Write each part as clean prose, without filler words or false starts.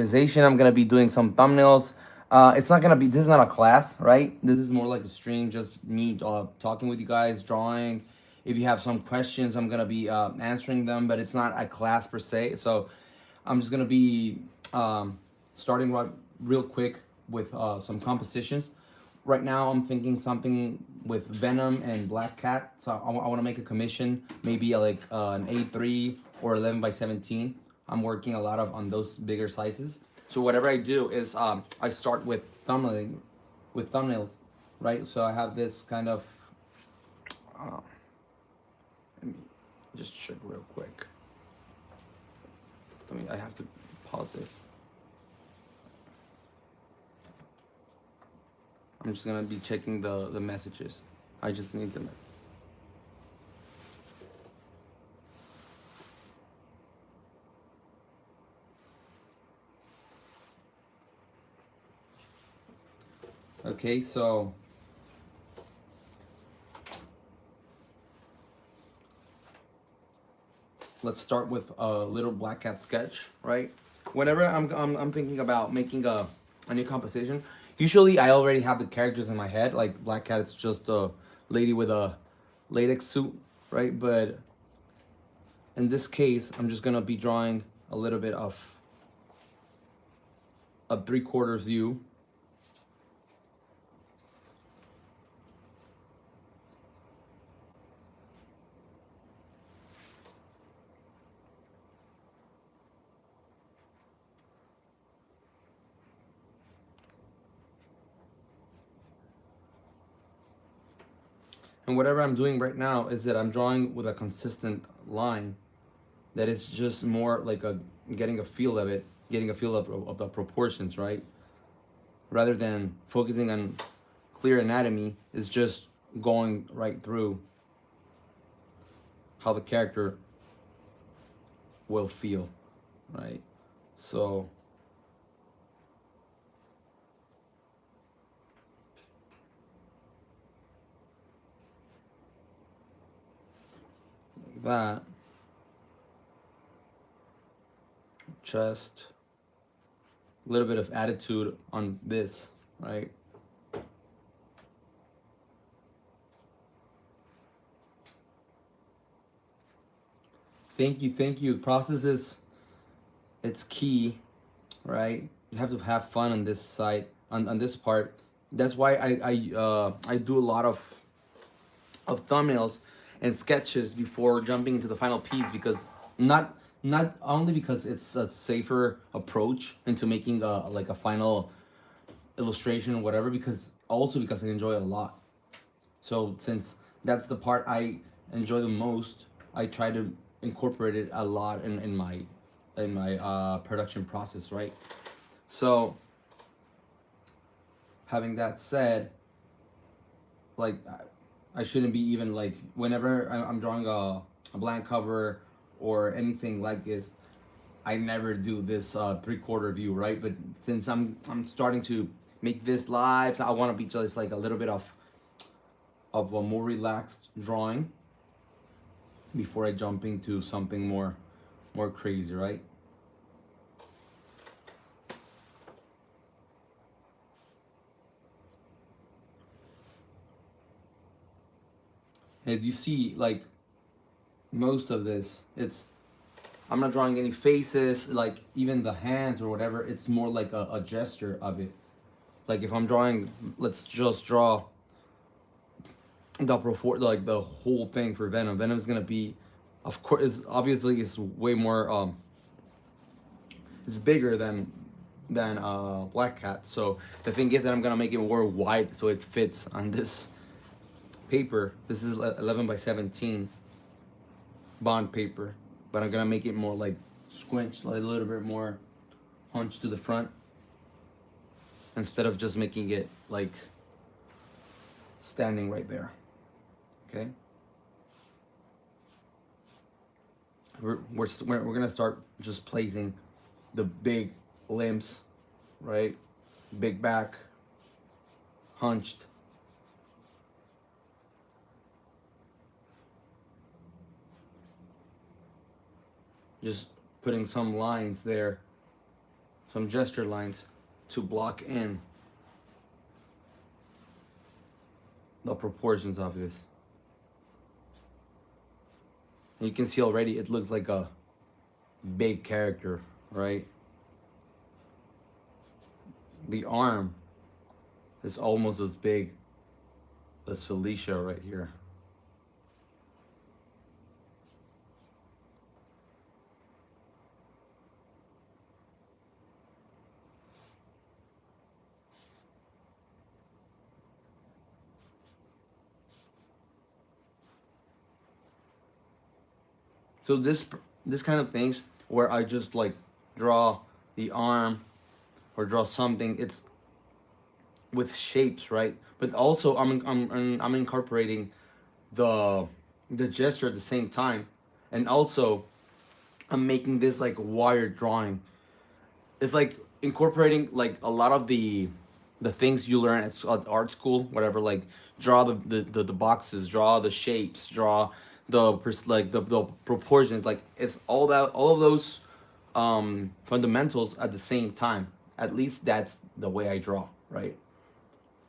I'm gonna be doing some thumbnails. It's not gonna be. This is not a class, right? This is more like a stream, just me talking with you guys, drawing. If you have some questions, I'm gonna be answering them, but it's not a class per se. So I'm just gonna be starting real quick with some compositions. Right now, I'm thinking something with Venom and Black Cat. So I want to make a commission, maybe like an A3 or 11 by 17. I'm working a lot of on those bigger sizes. So whatever I do is I start with thumbnails, right? So I have this kind of. Uh, let me just check real quick. I have to pause this. I'm just gonna be checking the messages. I just need them. Okay, so let's start with a little Black Cat sketch, right? Whenever I'm thinking about making a new composition, usually I already have the characters in my head. Like Black Cat is just a lady with a latex suit, right? But in this case, I'm just gonna be drawing a little bit of a 3/4 view. And whatever I'm doing right now is that I'm drawing with a consistent line that is just more like a getting a feel of it, getting a feel of the proportions, right? Rather than focusing on clear anatomy, is just going right through how the character will feel, right? So like that, just a little bit of attitude on this, right? Thank you. Process is it's key, right? You have to have fun on this side, on this part. That's why I do a lot of thumbnails and sketches before jumping into the final piece, because not only because it's a safer approach into making a final illustration or whatever, because also because I enjoy it a lot. So since that's the part I enjoy the most, I try to incorporate it a lot in my production process, right? So having that said, like I shouldn't be even like whenever I'm drawing a blank cover or anything like this, I never do this 3/4 view, right? But since I'm starting to make this live, so I want to be just like a little bit of a more relaxed drawing before I jump into something more crazy, right? As you see, like most of this, I'm not drawing any faces, like even the hands or whatever. It's more like a gesture of it. Like if I'm drawing, let's just draw like the whole thing for Venom. Venom's gonna be, of course, is obviously it's way more it's bigger than Black Cat. So the thing is that I'm gonna make it more wide so it fits on this paper. This is 11 by 17 bond paper, but I'm gonna make it more like squinched, like a little bit more hunched to the front, instead of just making it like standing right there. Okay. We're gonna start just placing the big limbs, right? Big back, hunched. Just putting some lines there some gesture lines to block in the proportions of this. And you can see already it looks like a big character, right? The arm is almost as big as Felicia right here. So this kind of things where I just like draw the arm or draw something, it's with shapes, right? But also I'm incorporating the gesture at the same time, and also I'm making this like wired drawing. It's like incorporating like a lot of the things you learn at art school, whatever. Like draw the boxes, draw the shapes, draw the proportions. Like it's all of those fundamentals at the same time. At least that's the way I draw, right?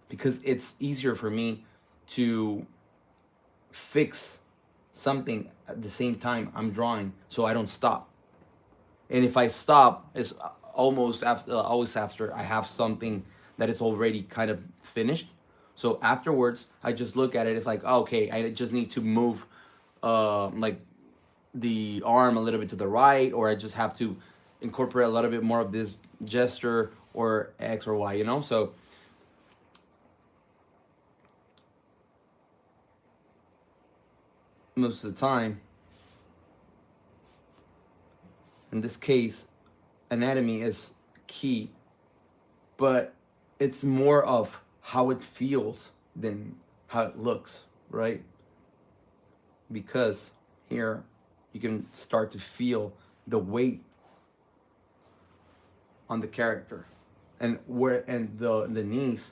Because it's easier for me to fix something at the same time I'm drawing, so I don't stop. And if I stop, it's almost after always after I have something that is already kind of finished. So afterwards, I just look at it. It's like, okay, I just need to move, like the arm a little bit to the right, or I just have to incorporate a little bit more of this gesture or X or Y. So most of the time, in this case, anatomy is key, but it's more of how it feels than how it looks, right? Because here you can start to feel the weight on the character, and the knees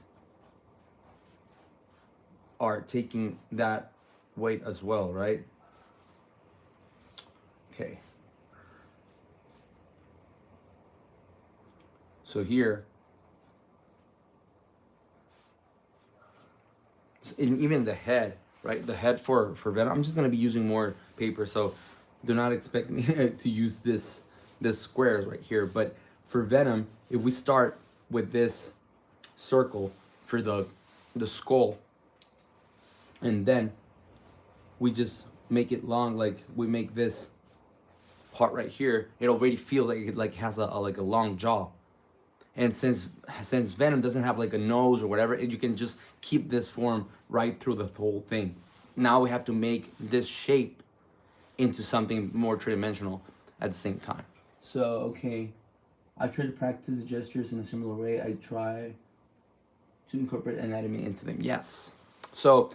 are taking that weight as well, right? Okay. So here, and even the head, right? The head for Venom. I'm just gonna be using more paper, so do not expect me to use this squares right here. But for Venom, if we start with this circle for the skull, and then we just make it long, like we make this part right here, it already feels like it like has a like a long jaw. And since Venom doesn't have like a nose or whatever, you can just keep this form right through the whole thing. Now we have to make this shape into something more three-dimensional at the same time. So, okay, I try to practice the gestures in a similar way. I try to incorporate anatomy into them. Yes. So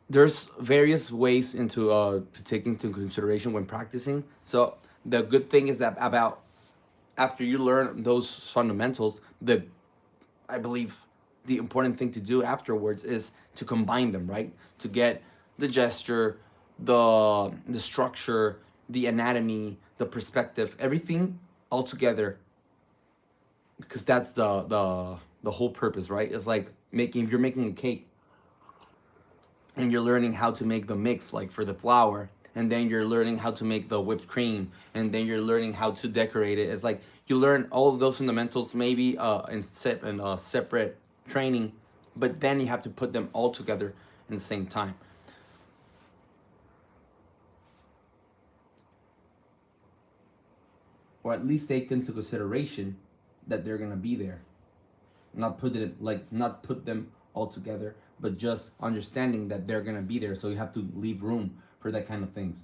there's various ways to take into consideration when practicing. So the good thing is that about after you learn those fundamentals, I believe the important thing to do afterwards is to combine them, right? To get the gesture, the structure, the anatomy, the perspective, everything all together, because that's the whole purpose, right? It's like if you're making a cake and you're learning how to make the mix, like for the flour, and then you're learning how to make the whipped cream, and then you're learning how to decorate it. It's like you learn all of those fundamentals maybe in separate training, but then you have to put them all together in the same time. Or at least take into consideration that they're gonna be there. Not put them all together, but just understanding that they're gonna be there. So you have to leave room for that kind of things.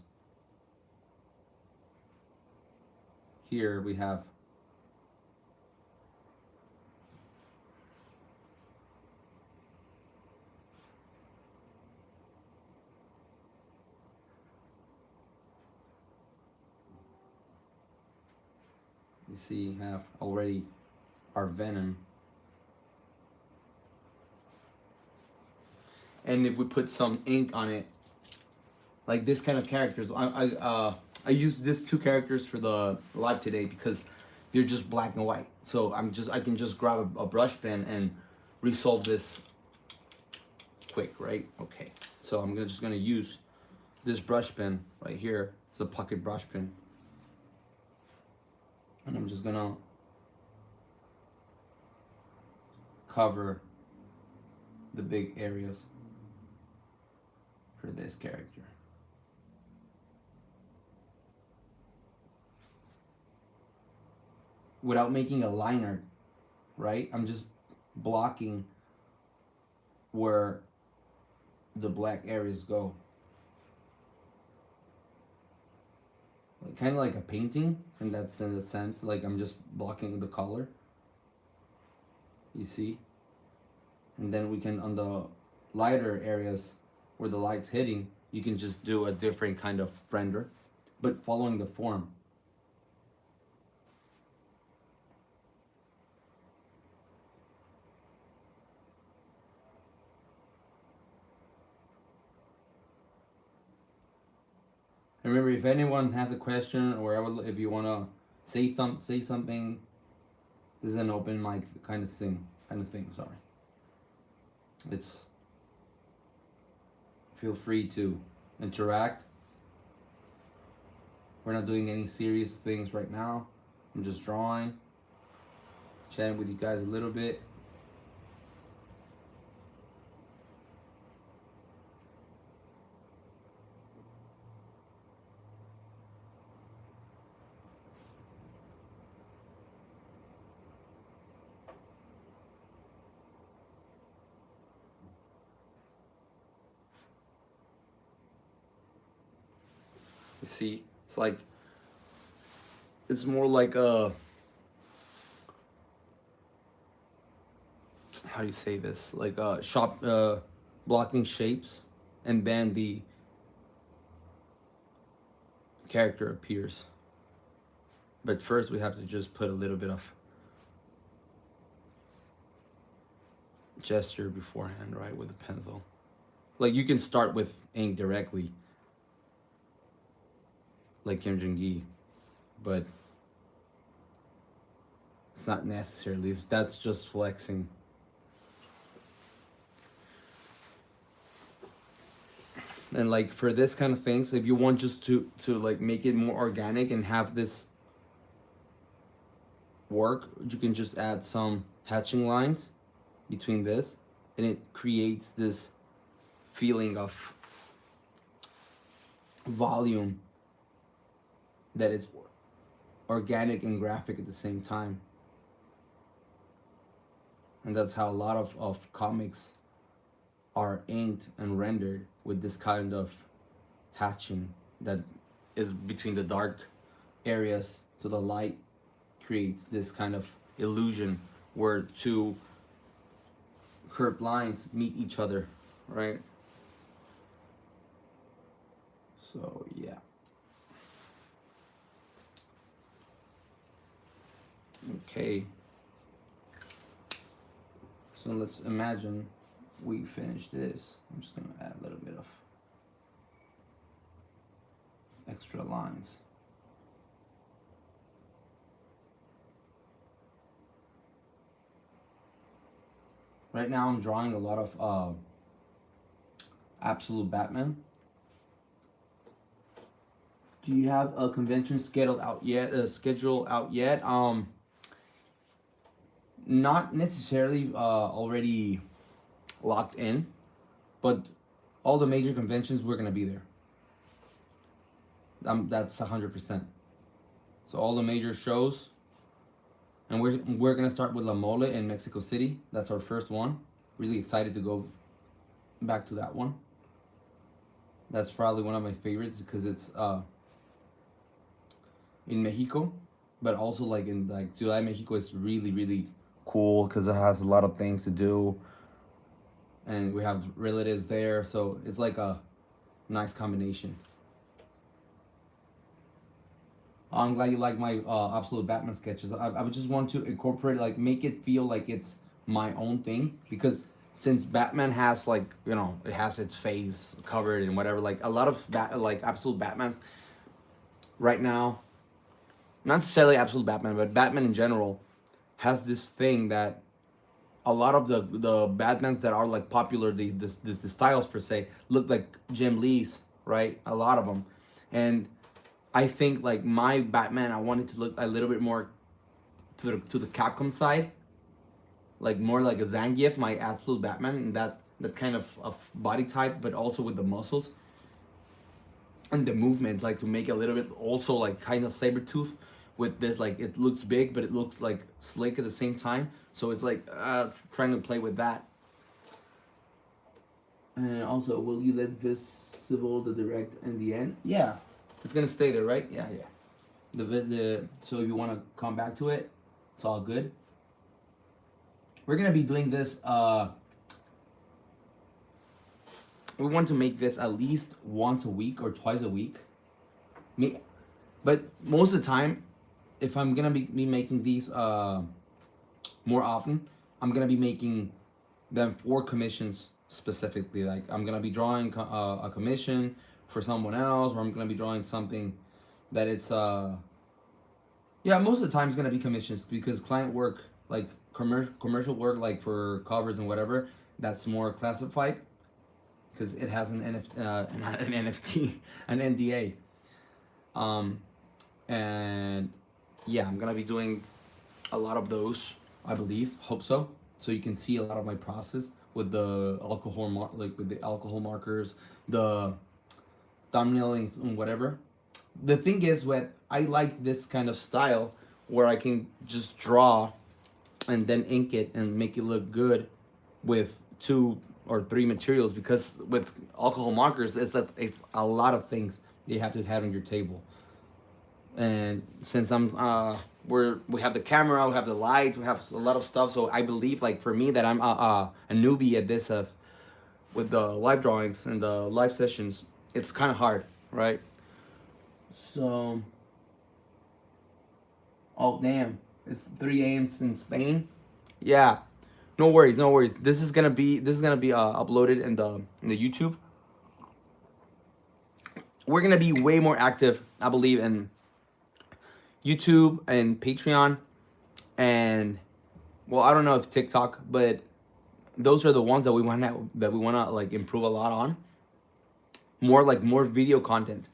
Here we have you see have already our Venom. And if we put some ink on it, like this kind of characters, I use these two characters for the live today because you're just black and white. So I can just grab a brush pen and resolve this quick, right? Okay, so I'm just gonna use this brush pen right here. It's a pocket brush pen, and I'm just gonna cover the big areas for this character. Without making a line art, right? I'm just blocking where the black areas go. Like, kind of like a painting in that sense. Like I'm just blocking the color. You see? And then we can, on the lighter areas where the light's hitting, you can just do a different kind of render, but following the form. Remember, if anyone has a question or if you want to say something, this is an open mic kind of thing. Sorry. It's, feel free to interact. We're not doing any serious things right now. I'm just drawing, chatting with you guys a little bit. You see, it's like, it's more like a, how do you say this? Like blocking shapes, and then the character appears. But first we have to just put a little bit of gesture beforehand, right, with the pencil. Like you can start with ink directly, like Kim Jong-gi, but it's not necessarily. That's just flexing. And like for this kind of things, if you want just to like make it more organic and have this work, you can just add some hatching lines between this, and it creates this feeling of volume that is organic and graphic at the same time. And that's how a lot of comics are inked and rendered, with this kind of hatching that is between the dark areas to the light, creates this kind of illusion where two curved lines meet each other, right? So yeah. Okay. So let's imagine we finish this. I'm just gonna add a little bit of extra lines. Right now I'm drawing a lot of Absolute Batman. Do you have a convention scheduled out yet? Not necessarily already locked in, but all the major conventions we're gonna be there. That's 100%. So all the major shows, and we're gonna start with La Mole in Mexico City. That's our first one. Really excited to go back to that one. That's probably one of my favorites because it's in Mexico, but also like in like Ciudad de Mexico is really cool because it has a lot of things to do, and we have relatives there, so it's like a nice combination. I'm glad you like my Absolute Batman sketches. I would just want to incorporate, like, make it feel like it's my own thing, because since Batman has, like, you know, it has its face covered and whatever, like a lot of Absolute Batmans right now, not necessarily absolute Batman, but Batman in general has this thing that a lot of the Batmans that are like popular, the styles per se, look like Jim Lee's, right? A lot of them, and I think like my Batman, I wanted to look a little bit more to the Capcom side, like more like a Zangief, my absolute Batman, and that kind of body type, but also with the muscles and the movement, like to make it a little bit also like kind of saber tooth with this, like it looks big but it looks like slick at the same time, so it's like trying to play with that. And also, will you let visible the direct in the end? Yeah, it's gonna stay there, right? Yeah, yeah. The so if you want to come back to it, it's all good. We're gonna be doing this. We want to make this at least once a week or twice a week. Me, but most of the time, if I'm gonna be making these more often, I'm gonna be making them for commissions specifically. Like I'm gonna be drawing a commission for someone else, or I'm gonna be drawing something that it's yeah, most of the time it's gonna be commissions because client work, like commercial work, like for covers and whatever, that's more classified because it has an not an NFT, an NDA. Um, and yeah, I'm gonna be doing a lot of those, I believe. Hope so. So you can see a lot of my process with the like with the alcohol markers, the thumbnailings and whatever. The thing is, what I like this kind of style where I can just draw and then ink it and make it look good with 2 or 3 materials, because with alcohol markers it's a lot of things you have to have on your table. And since we have the camera, we have the lights, we have a lot of stuff, so I believe like for me that I'm a newbie at this with the live drawings and the live sessions, it's kind of hard, right? So, oh damn, it's 3 a.m. in Spain. Yeah, no worries, no worries. This is gonna be uploaded in the YouTube. We're gonna be way more active, I believe, in YouTube and Patreon, and well, I don't know if TikTok, but those are the ones that we wanna like improve a lot on. More like more video content,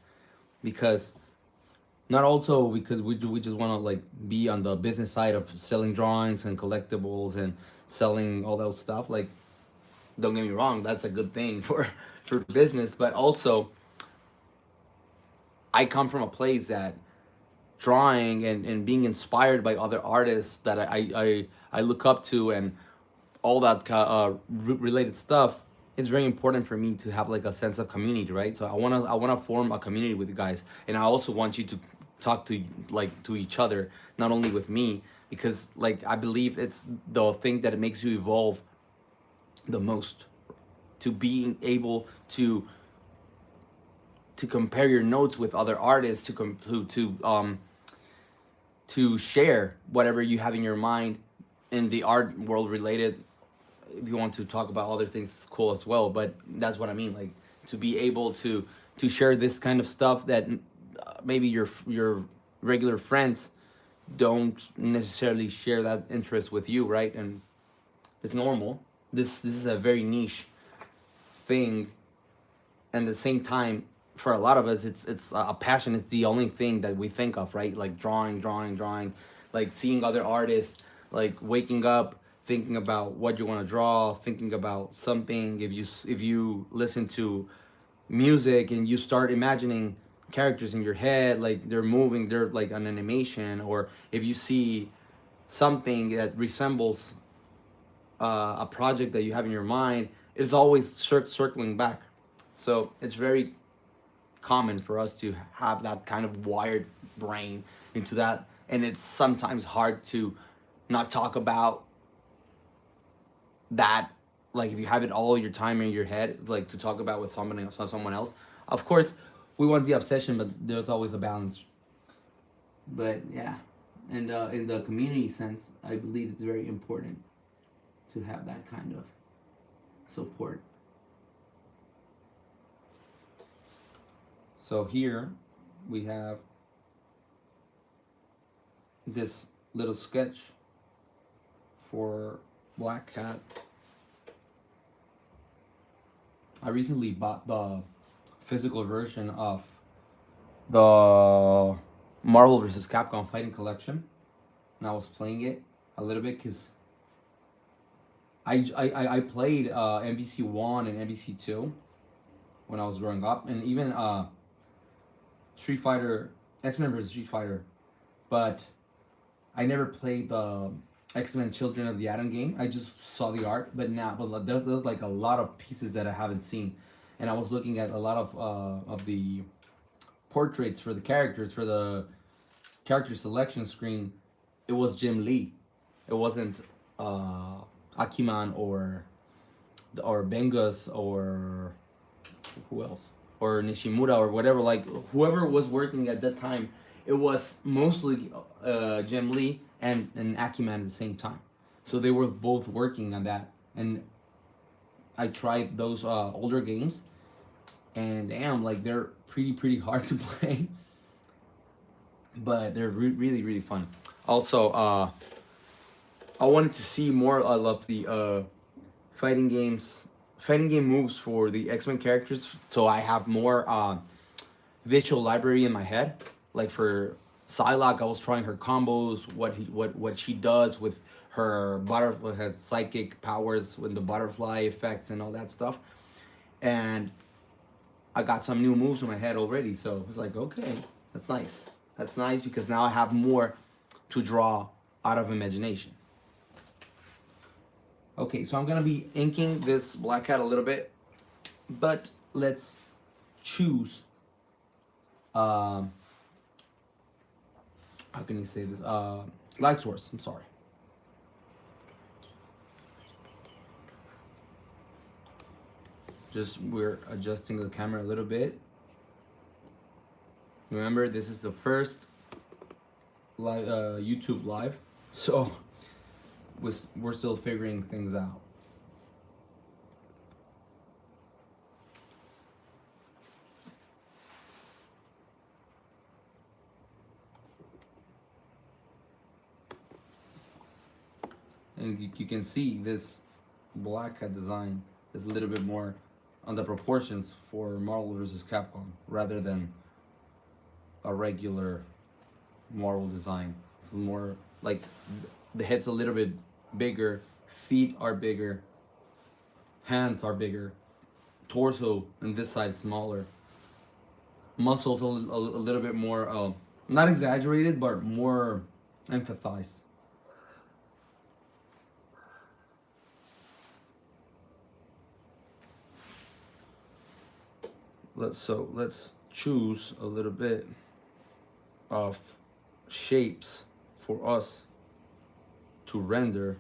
because not also because we just want to like be on the business side of selling drawings and collectibles and selling all that stuff. Like, don't get me wrong, that's a good thing for business, but also I come from a place that drawing and being inspired by other artists that I look up to, and all that related stuff, is very important for me to have like a sense of community, right? So I wanna form a community with you guys, and I also want you to talk to like to each other, not only with me, because like I believe it's the thing that makes you evolve the most, to being able to compare your notes with other artists, to share whatever you have in your mind in the art world related. If you want to talk about other things, it's cool as well, but that's what I mean, like to be able to share this kind of stuff that maybe your regular friends don't necessarily share that interest with you, right? And it's normal. This is a very niche thing, and at the same time, for a lot of us, it's a passion. It's the only thing that we think of, right? Like drawing, like seeing other artists, like waking up thinking about what you want to draw, thinking about something. If you listen to music and you start imagining characters in your head, like they're moving, they're like an animation, or if you see something that resembles a project that you have in your mind, it's always circling back. So it's very common for us to have that kind of wired brain into that, and it's sometimes hard to not talk about that. Like if you have it all your time in your head, like to talk about with someone else. Of course, we want the obsession, but there's always a balance. But yeah, and in the community sense, I believe it's very important to have that kind of support. So here we have this little sketch for Black Cat. I recently bought the physical version of the Marvel vs. Capcom Fighting Collection, and I was playing it a little bit because I played MVC 1 and MVC 2 when I was growing up, and even Street Fighter, X-Men vs. Street Fighter, but I never played the X-Men Children of the Atom game. I just saw the art, but there's like a lot of pieces that I haven't seen, and I was looking at a lot of the portraits for the characters for the character selection screen. It was Jim Lee. It wasn't Akiman or Bengus or who else, or Nishimura or whatever. Like whoever was working at that time, it was mostly Jim Lee and Akiman at the same time. So they were both working on that, and I tried those older games, and damn, like they're pretty hard to play, but they're really fun. Also, I wanted to see more. I love the fighting game moves for the X-Men characters, so I have more visual library in my head. Like for Psylocke, I was trying her combos, what she does with her butterfly, has psychic powers with the butterfly effects and all that stuff, and I got some new moves in my head already. So it's like, okay, that's nice. That's nice because now I have more to draw out of imagination. Okay, so I'm gonna be inking this Black Cat a little bit, but let's choose. How can you say this? Light source. I'm sorry. Just we're adjusting the camera a little bit. Remember, this is the first live YouTube live, so we're still figuring things out. And you can see this Black Cat design is a little bit more on the proportions for Marvel vs. Capcom rather than a regular Marvel design. It's more like the head's a little bit bigger, feet are bigger, hands are bigger, torso on this side smaller, muscles a little bit more, not exaggerated, but more emphasized. Let's choose a little bit of shapes for us to render.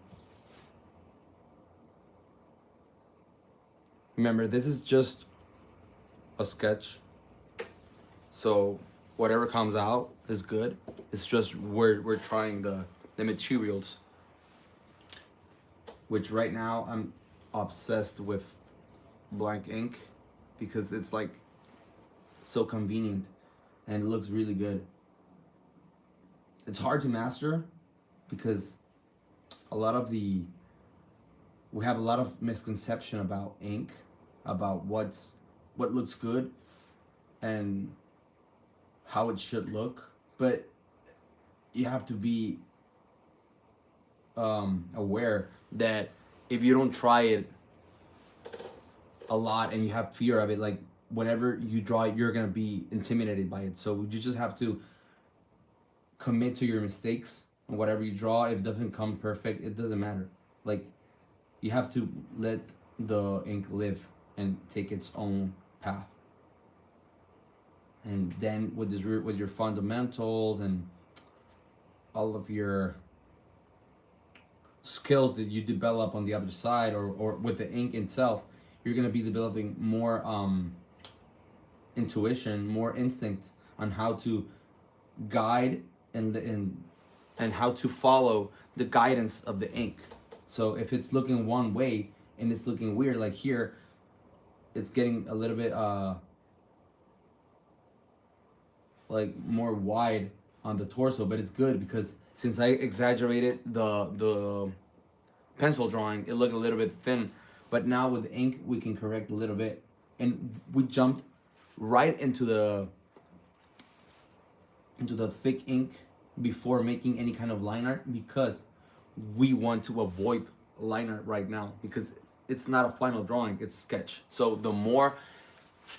Remember, this is just a sketch, so whatever comes out is good. It's just we're trying the materials, which right now I'm obsessed with blank ink because it's like so convenient and it looks really good. It's hard to master because we have a lot of misconception about ink, about what looks good and how it should look, but you have to be aware that if you don't try it a lot and you have fear of it, like whenever you draw it, you're gonna be intimidated by it. So you just have to commit to your mistakes, and whatever you draw, if it doesn't come perfect, it doesn't matter. Like you have to let the ink live and take its own path. And then with your fundamentals and all of your skills that you develop on the other side, or with the ink itself, you're gonna be developing more intuition, more instinct on how to guide and how to follow the guidance of the ink. So if it's looking one way and it's looking weird, like here, it's getting a little bit like more wide on the torso, but it's good because Since I exaggerated the pencil drawing, it looked a little bit thin. But now with ink, we can correct a little bit. And we jumped right into the thick ink before making any kind of line art, because we want to avoid line art right now, because it's not a final drawing, it's sketch. So the more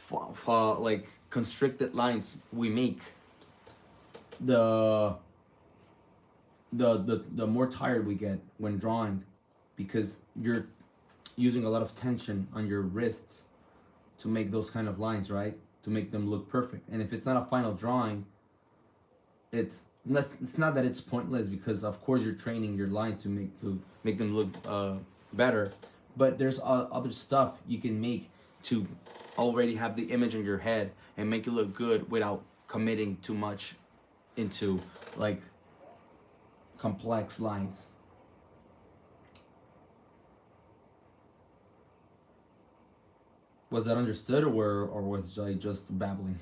like constricted lines we make, the the more tired we get when drawing, because you're using a lot of tension on your wrists to make those kind of lines, right? To make them look perfect. And if it's not a final drawing, it's not that it's pointless, because of course you're training your lines to make them look better, but there's other stuff you can make to already have the image in your head and make it look good without committing too much into like complex lines. Was that understood, or was I just babbling?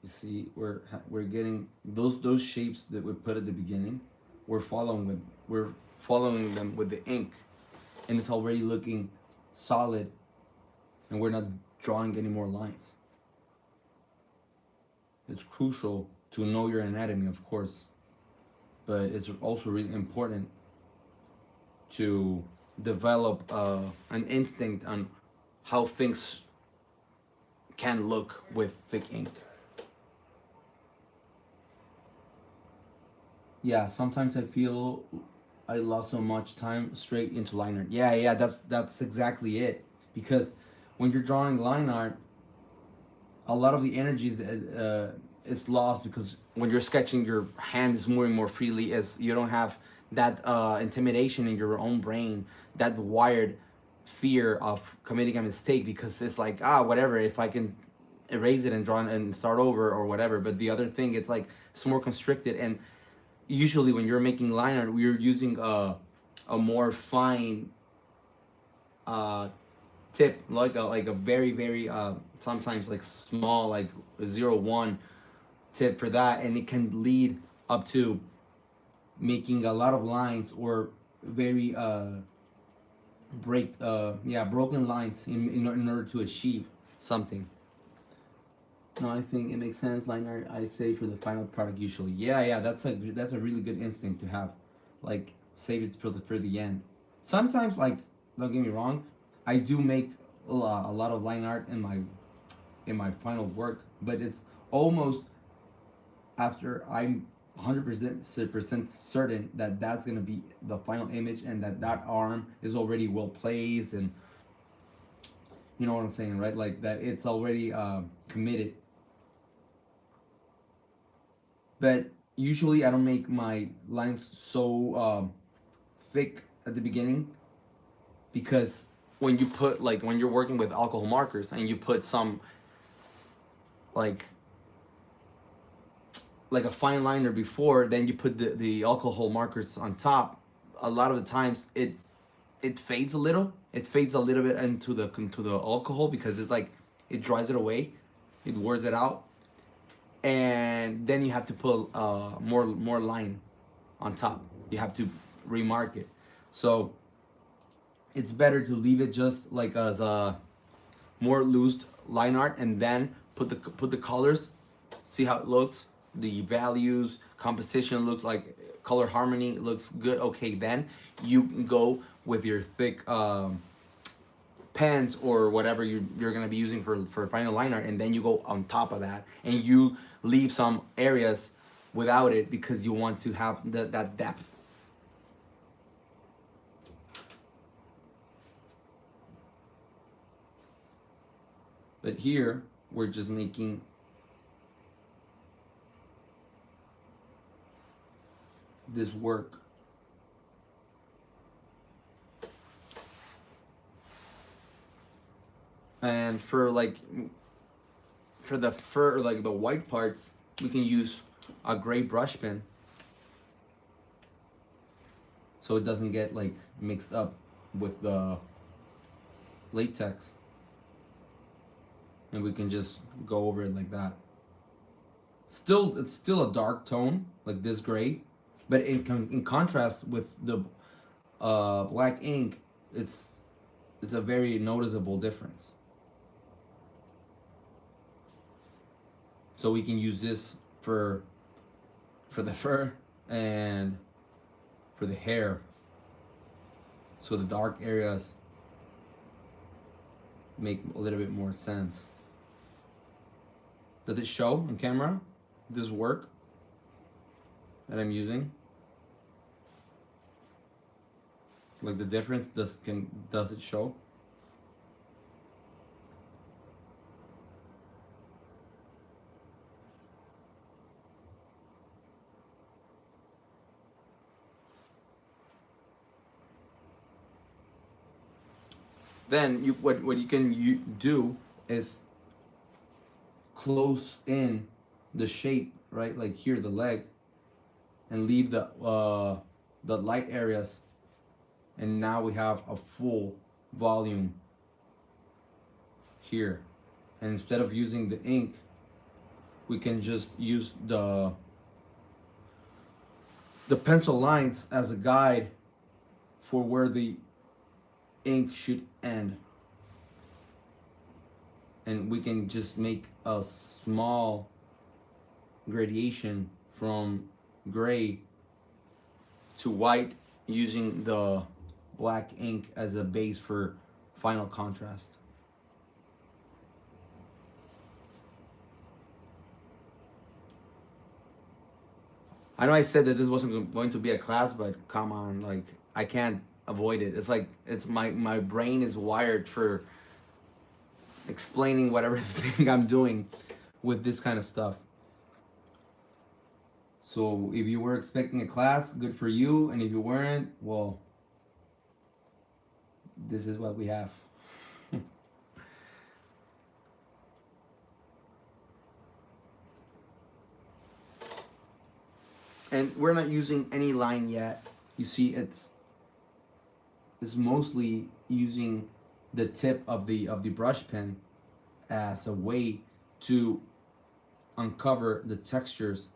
You see, we're getting those shapes that we put at the beginning. We're following them with the ink, and it's already looking solid, and we're not drawing any more lines. It's crucial to know your anatomy, of course, but it's also really important to develop an instinct on how things can look with thick ink. Yeah, sometimes I feel I lost so much time straight into line art. Yeah, that's exactly it. Because when you're drawing line art, a lot of the energies is lost, because when you're sketching, your hand is moving more freely, as you don't have that intimidation in your own brain, that wired fear of committing a mistake, because it's like, whatever, if I can erase it and draw and start over or whatever. But the other thing, it's like it's more constricted. And usually when you're making line art, we're using a more fine uh, tip, like a very very sometimes like small, like 0 1 tip for that, and it can lead up to making a lot of lines, or very broken lines in order to achieve something. No, I think it makes sense. Line art, I say, for the final product usually. Yeah, that's a really good instinct to have. Like, save it for the end. Sometimes, like, don't get me wrong, I do make a lot of line art in my final work, but it's almost after I'm 100% certain that that's gonna be the final image, and that arm is already well placed, and you know what I'm saying, right? Like that it's already committed. But usually I don't make my lines so thick at the beginning, because when you're working with alcohol markers and you put some like a fine liner before, then you put the alcohol markers on top, a lot of the times it fades a little. It fades a little bit into the alcohol, because it's like it dries it away, it wears it out, and then you have to put more line on top. You have to remark it. So it's better to leave it just like as a more loose line art, and then put the colors, see how it looks, the values, composition looks like, color harmony looks good. Okay, then you go with your thick pens or whatever you're gonna be using for final line art, and then you go on top of that, and you leave some areas without it, because you want to have that depth. But here we're just making this work. And for like for the fur, like the white parts, we can use a gray brush pen so it doesn't get like mixed up with the latex, and we can just go over it like that. Still, it's still a dark tone like this gray, but in contrast with the black ink, it's a very noticeable difference. So we can use this for the fur and for the hair, so the dark areas make a little bit more sense. Does it show on camera this work that I'm using? Like the difference, does it show? Then what you can do is close in the shape, right? Like here, the leg, and leave the light areas, and now we have a full volume here. And instead of using the ink, we can just use the pencil lines as a guide for where the ink should end, and we can just make a small gradation from gray to white using the black ink as a base for final contrast. I know I said that this wasn't going to be a class, but come on, like I can't avoid it. It's like my brain is wired for explaining whatever thing I'm doing with this kind of stuff. So if you were expecting a class, good for you, and if you weren't, well, this is what we have. And we're not using any line yet. You see, it's mostly using the tip of the brush pen as a way to uncover the textures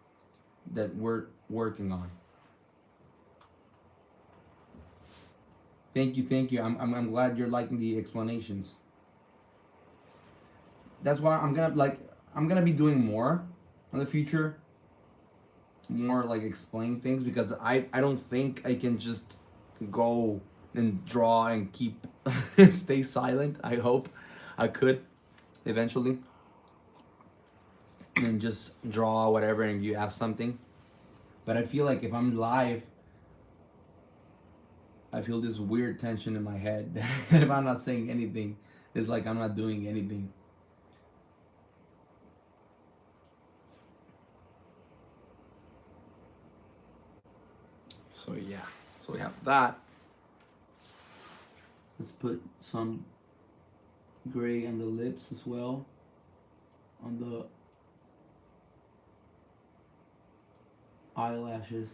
that we're working on. Thank you. I'm glad you're liking the explanations. That's why I'm gonna be doing more in the future, more like explain things, because I don't think I can just go and draw and keep stay silent. I hope I could eventually and just draw whatever and you ask something. But I feel like if I'm live, I feel this weird tension in my head that if I'm not saying anything, it's like I'm not doing anything. So yeah, so we have that. Let's put some gray on the lips as well, on the eyelashes.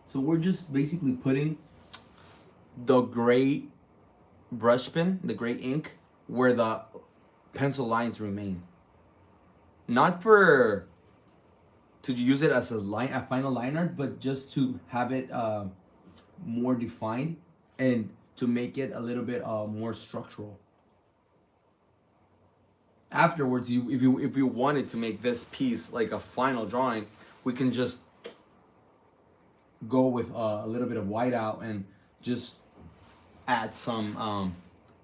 So we're just basically putting the gray brush pen, the gray ink, where the pencil lines remain. Not for to use it as a final liner, but just to have it more defined and to make it a little bit more structural. Afterwards, if you wanted to make this piece like a final drawing, we can just go with a little bit of whiteout and just add some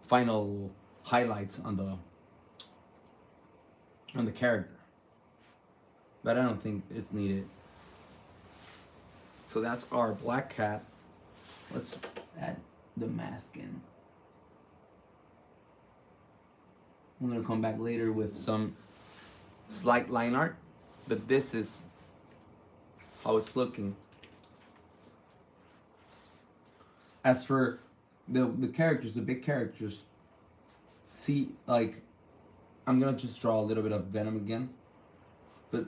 final highlights on the character. But I don't think it's needed. So that's our black cat. Let's add the mask in. I'm gonna come back later with some slight line art, but this is how it's looking. As for the characters, the big characters, see, like I'm gonna just draw a little bit of Venom again. But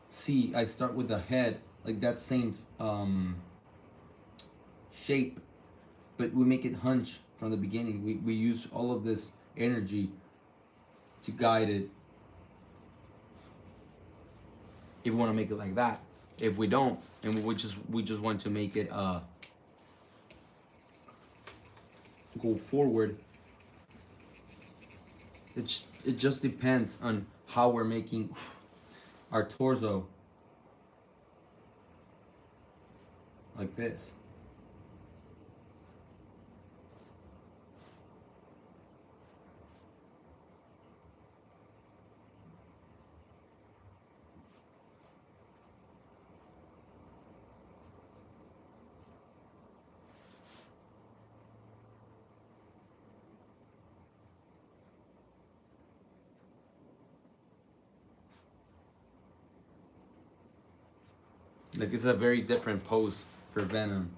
see, I start with the head, like that same shape, but we make it hunch from the beginning. We use all of this energy to guide it if we want to make it like that. If we don't, and we just want to make it go forward, it just depends on how we're making our torso like this. Like it's a very different pose for Venom.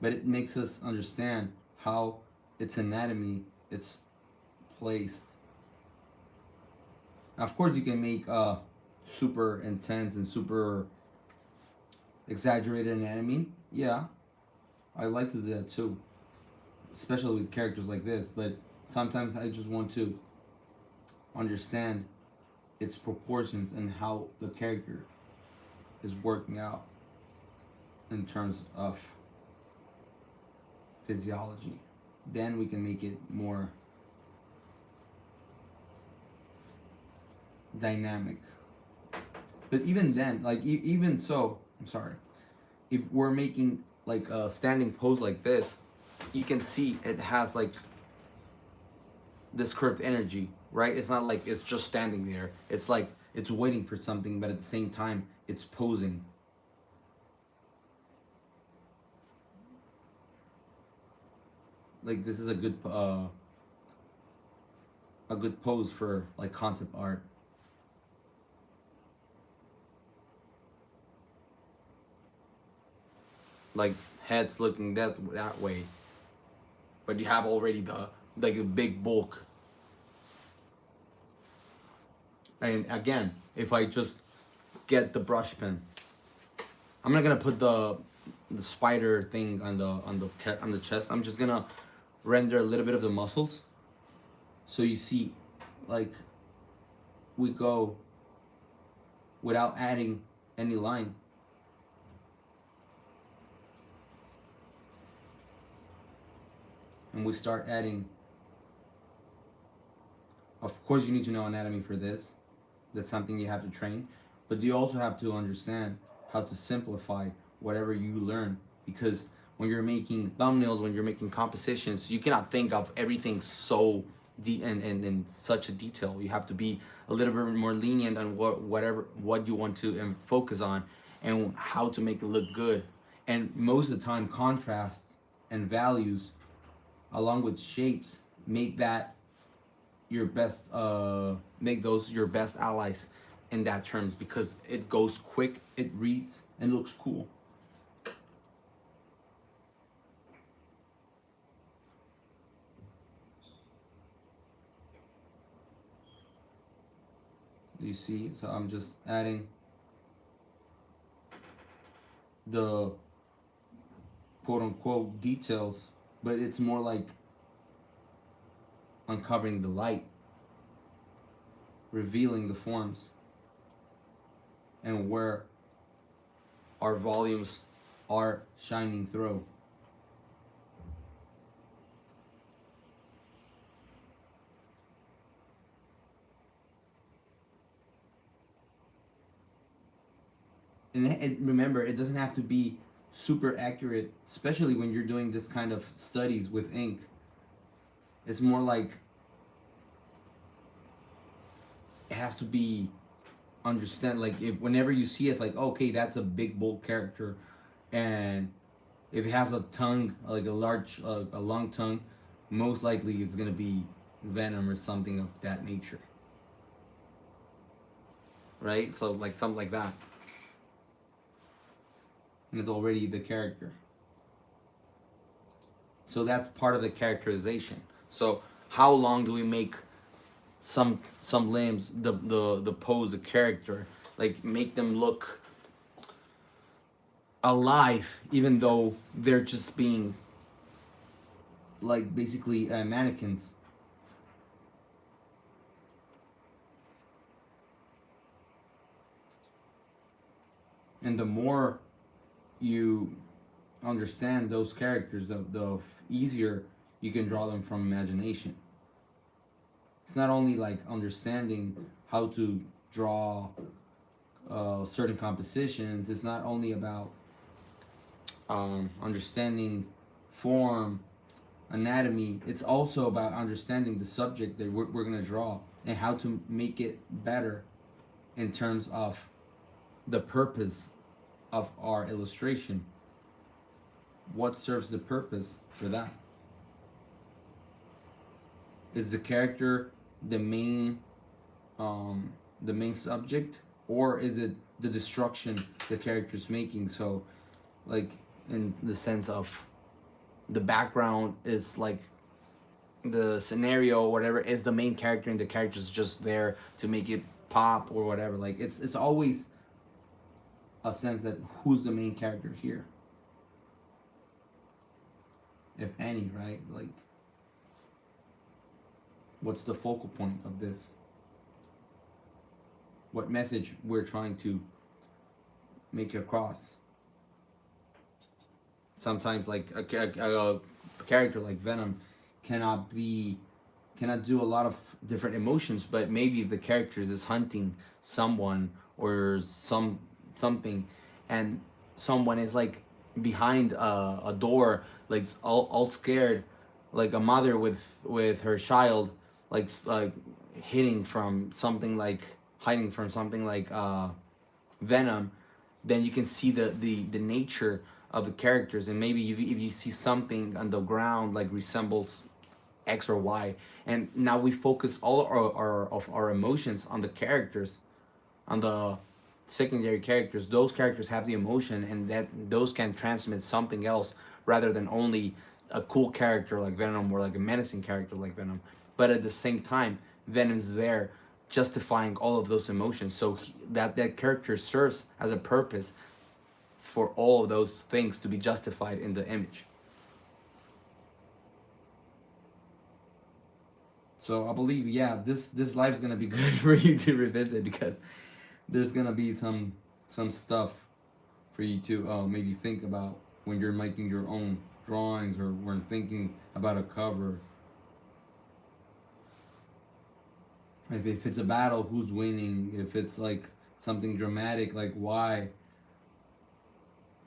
But it makes us understand how its anatomy, its placed. Now, of course, you can make super intense and super exaggerated anatomy. Yeah, I like to do that too, especially with characters like this. But sometimes I just want to understand its proportions and how the character is working out in terms of physiology. Then we can make it more dynamic. But even then, like even so, I'm sorry. If we're making like a standing pose like this, you can see it has like this curved energy, right? It's not like it's just standing there. It's like it's waiting for something, but at the same time, it's posing. Like this is a good pose for like concept art. Like heads looking that way, but you have already the like a big bulk. And again, if I just get the brush pen, I'm not gonna put the spider thing on the chest. I'm just gonna render a little bit of the muscles, so you see, like we go without adding any line. And we start adding. Of course, you need to know anatomy for this. That's something you have to train. But you also have to understand how to simplify whatever you learn. Because when you're making thumbnails, when you're making compositions, you cannot think of everything so deep and in such a detail. You have to be a little bit more lenient on what you want to focus on and how to make it look good. And most of the time, contrasts and values along with shapes make that your best make those your best allies in that terms, because it goes quick, it reads, and looks cool. You see, so I'm just adding the quote unquote details, but it's more like uncovering the light, revealing the forms, and where our volumes are shining through. And remember, it doesn't have to be super accurate, especially when you're doing this kind of studies with ink. It's more like it has to be understand, like if whenever you see it, like okay, that's a big bold character, and if it has a tongue, like a large a long tongue, most likely it's gonna be Venom or something of that nature, right? So like something like that, and it's already the character. So that's part of the characterization. So how long do we make some limbs, the pose, the character, like make them look alive, even though they're just being like basically mannequins. And the more you understand those characters, the easier you can draw them from imagination. It's not only like understanding how to draw certain compositions. It's not only about understanding form, anatomy. It's also about understanding the subject that we're going to draw and how to make it better in terms of the purpose of our illustration. What serves the purpose for that? Is the character the main subject, or is it the destruction the character's making? So like in the sense of the background is like the scenario or whatever is the main character, and the character's just there to make it pop or whatever. Like it's always a sense that who's the main character here, if any, right? Like what's the focal point of this? What message we're trying to make across? Sometimes like a character like Venom cannot do a lot of different emotions, but maybe the character is hunting someone or something, and someone is like behind a door, like all scared, like a mother with her child, like hiding from something, like hiding from something like Venom. Then you can see the nature of the characters, and maybe if you see something on the ground like resembles X or Y, and now we focus all our emotions on the characters, on the secondary characters. Those characters have the emotion, and that those can transmit something else rather than only a cool character like Venom or like a menacing character like Venom. But at the same time, Venom's there justifying all of those emotions, so that character serves as a purpose for all of those things to be justified in the image. So I believe, yeah, this live is gonna be good for you to revisit, because there's gonna be some stuff for you to maybe think about when you're making your own drawings, or when thinking about a cover. If it's a battle, who's winning? If it's like something dramatic, like why?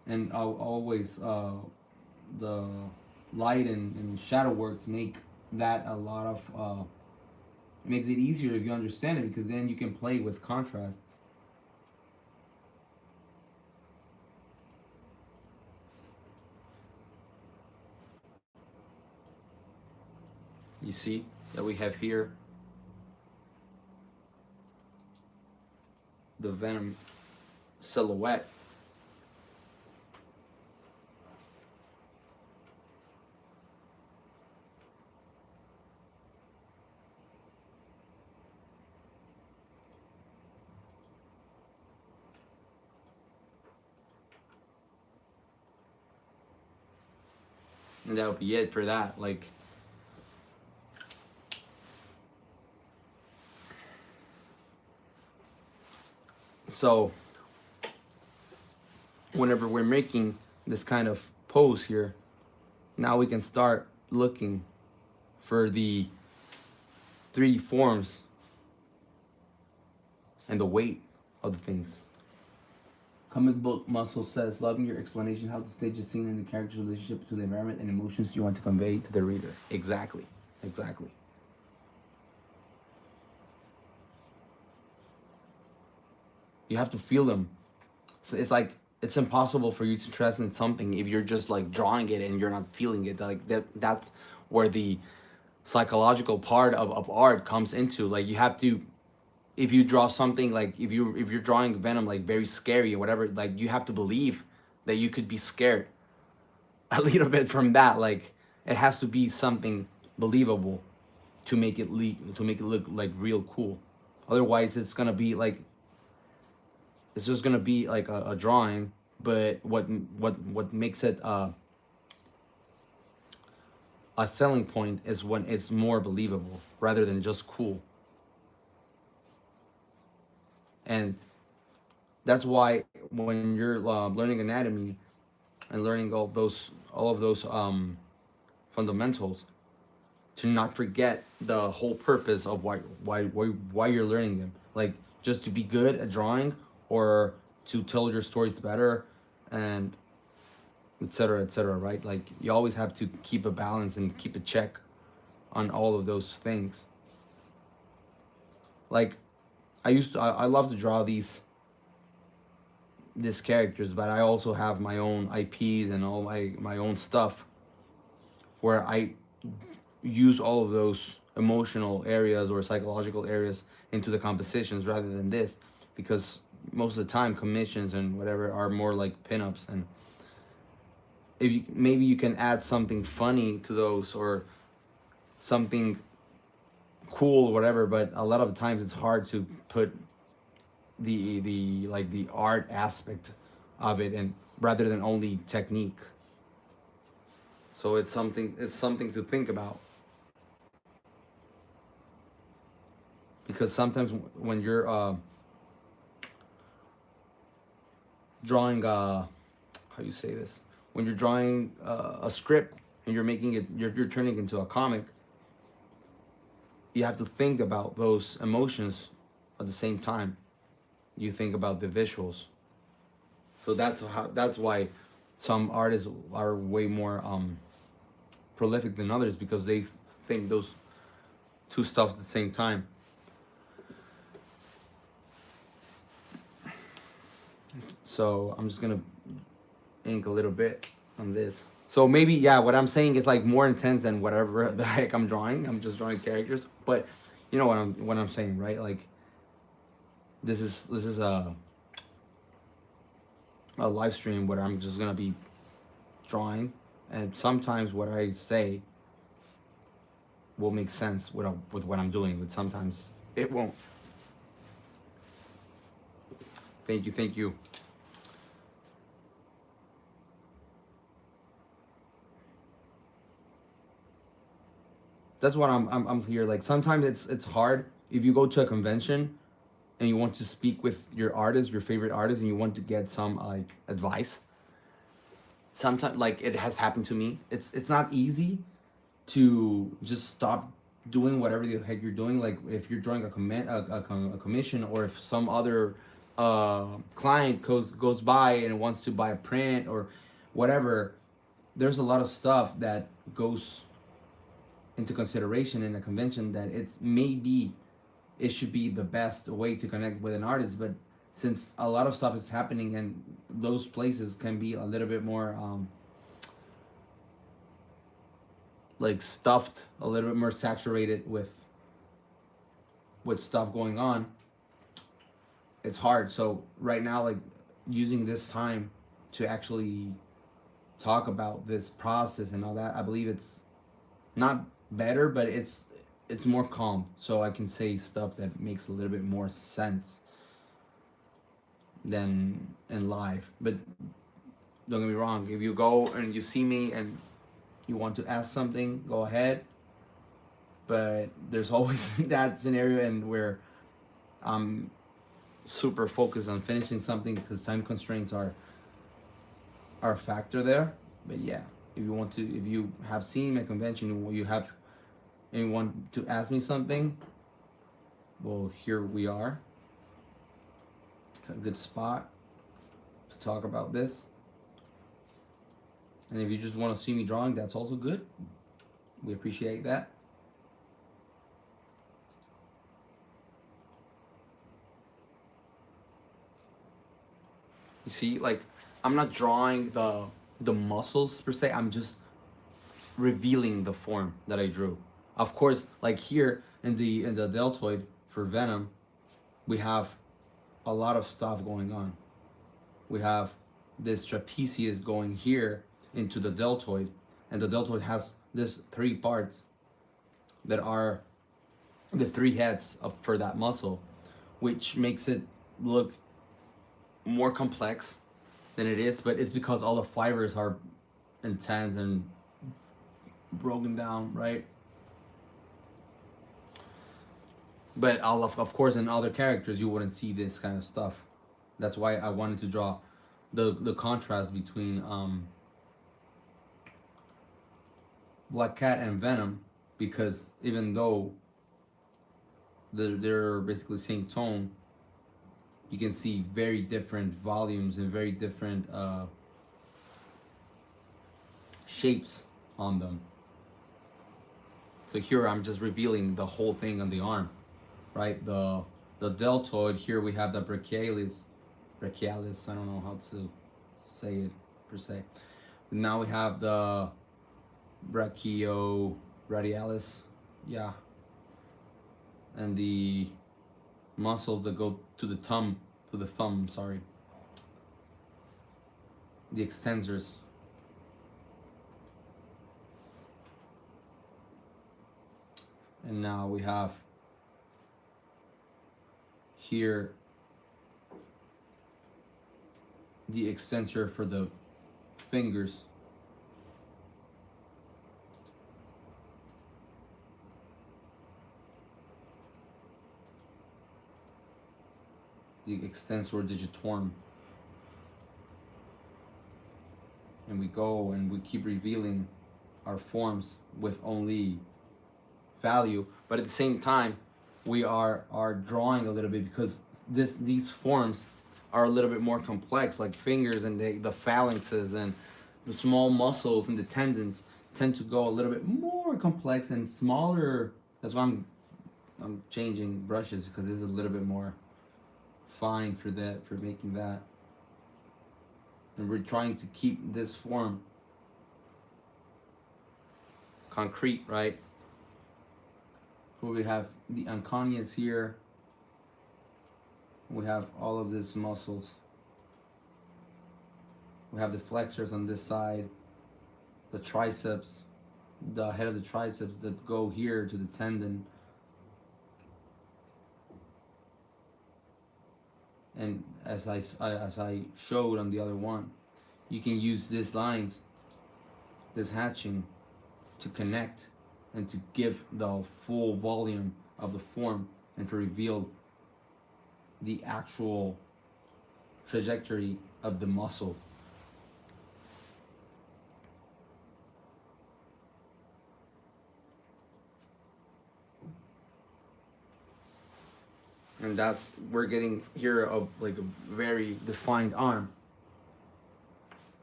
And I'll always the light and shadow works make that a lot of makes it easier if you understand it, because then you can play with contrasts. You see that we have here the Venom silhouette. And that'll be it for that. Like, so whenever we're making this kind of pose here, now we can start looking for the 3D forms and the weight of the things. Comic Book Muscle says, loving your explanation how to stage a scene and the character's relationship to the environment and emotions you want to convey to the reader. Exactly. Exactly. You have to feel them. So it's like, it's impossible for you to transcend something if you're just like drawing it and you're not feeling it. Like that's where the psychological part of art comes into. Like you have to, if you draw something, like if you're drawing Venom like very scary or whatever, like you have to believe that you could be scared a little bit from that. Like It has to be something believable to make it look like real cool. Otherwise, it's just gonna be like a drawing. But what makes it a selling point is when it's more believable rather than just cool. And that's why when you're learning anatomy and learning all of those fundamentals, to not forget the whole purpose of why you're learning them. Like just to be good at drawing, or to tell your stories better, and etc. etc. Right? Like you always have to keep a balance and keep a check on all of those things. Like I love to draw these characters, but I also have my own IPs and all my own stuff where I use all of those emotional areas or psychological areas into the compositions rather than this, because most of the time commissions and whatever are more like pinups. And if you maybe you can add something funny to those, or something cool or whatever, but a lot of times it's hard to put the art aspect of it, and rather than only technique. So it's something to think about, because sometimes when you're drawing how you say this, when you're drawing a script and you're turning it into a comic, you have to think about those emotions at the same time you think about the visuals. So that's why some artists are way more prolific than others, because they think those two stuff at the same time. So I'm just gonna ink a little bit on this. So maybe, yeah, what I'm saying is like more intense than whatever the heck I'm drawing. I'm just drawing characters, but you know what I'm saying, right? Like this is a live stream where I'm just gonna be drawing, and sometimes what I say will make sense with what I'm doing, but sometimes it won't. Thank you, thank you. That's what I'm here. Like sometimes it's hard if you go to a convention and you want to speak with your artist, your favorite artist, and you want to get some like advice. Sometimes, like it has happened to me, it's not easy to just stop doing whatever the heck you're doing. Like if you're drawing a commission, or if some other client goes by and wants to buy a print or whatever, there's a lot of stuff that goes into consideration in a convention, that it's maybe it should be the best way to connect with an artist. But since a lot of stuff is happening, and those places can be a little bit more like stuffed, a little bit more saturated with stuff going on, it's hard. So right now, like using this time to actually talk about this process and all that, I believe it's not better, but it's more calm, so I can say stuff that makes a little bit more sense than in live. But don't get me wrong, if you go and you see me and you want to ask something, go ahead. But there's always that scenario and where I'm super focused on finishing something, because time constraints are a factor there. But yeah, if you have seen my convention, you have anyone to ask me something, well, here we are. It's a good spot to talk about this. And if you just want to see me drawing, that's also good. We appreciate that. You see, like I'm not drawing the muscles per se. I'm just revealing the form that I drew. Of course, like here in the deltoid for Venom, we have a lot of stuff going on. We have this trapezius going here into the deltoid, and the deltoid has There's three parts that are the three heads up for that muscle, which makes it look more complex than it is, but it's because all the fibers are intense and broken down, right? But of course, in other characters, you wouldn't see this kind of stuff. That's why I wanted to draw the contrast between Black Cat and Venom, because even though they're basically same tone, you can see very different volumes and very different shapes on them. So here I'm just revealing the whole thing on the arm, right? The deltoid, here we have the brachialis. Brachialis, I don't know how to say it per se. Now we have the brachioradialis, yeah, and the muscles that go to the thumb, sorry, the extensors. And now we have here the extensor for the fingers. The extensor digitorum. And we go and we keep revealing our forms with only value, but at the same time we are drawing a little bit, because these forms are a little bit more complex, like fingers and the phalanxes and the small muscles and the tendons tend to go a little bit more complex and smaller. That's why I'm changing brushes, because this is a little bit more fine for that, for making that. And we're trying to keep this form concrete, right? Where we have the anconeus here, we have all of these muscles, we have the flexors on this side, the triceps, the head of the triceps that go here to the tendon, and as I showed on the other one, you can use these lines, this hatching, to connect and to give the full volume of the form and to reveal the actual trajectory of the muscle. And that's, we're getting here like a very defined arm.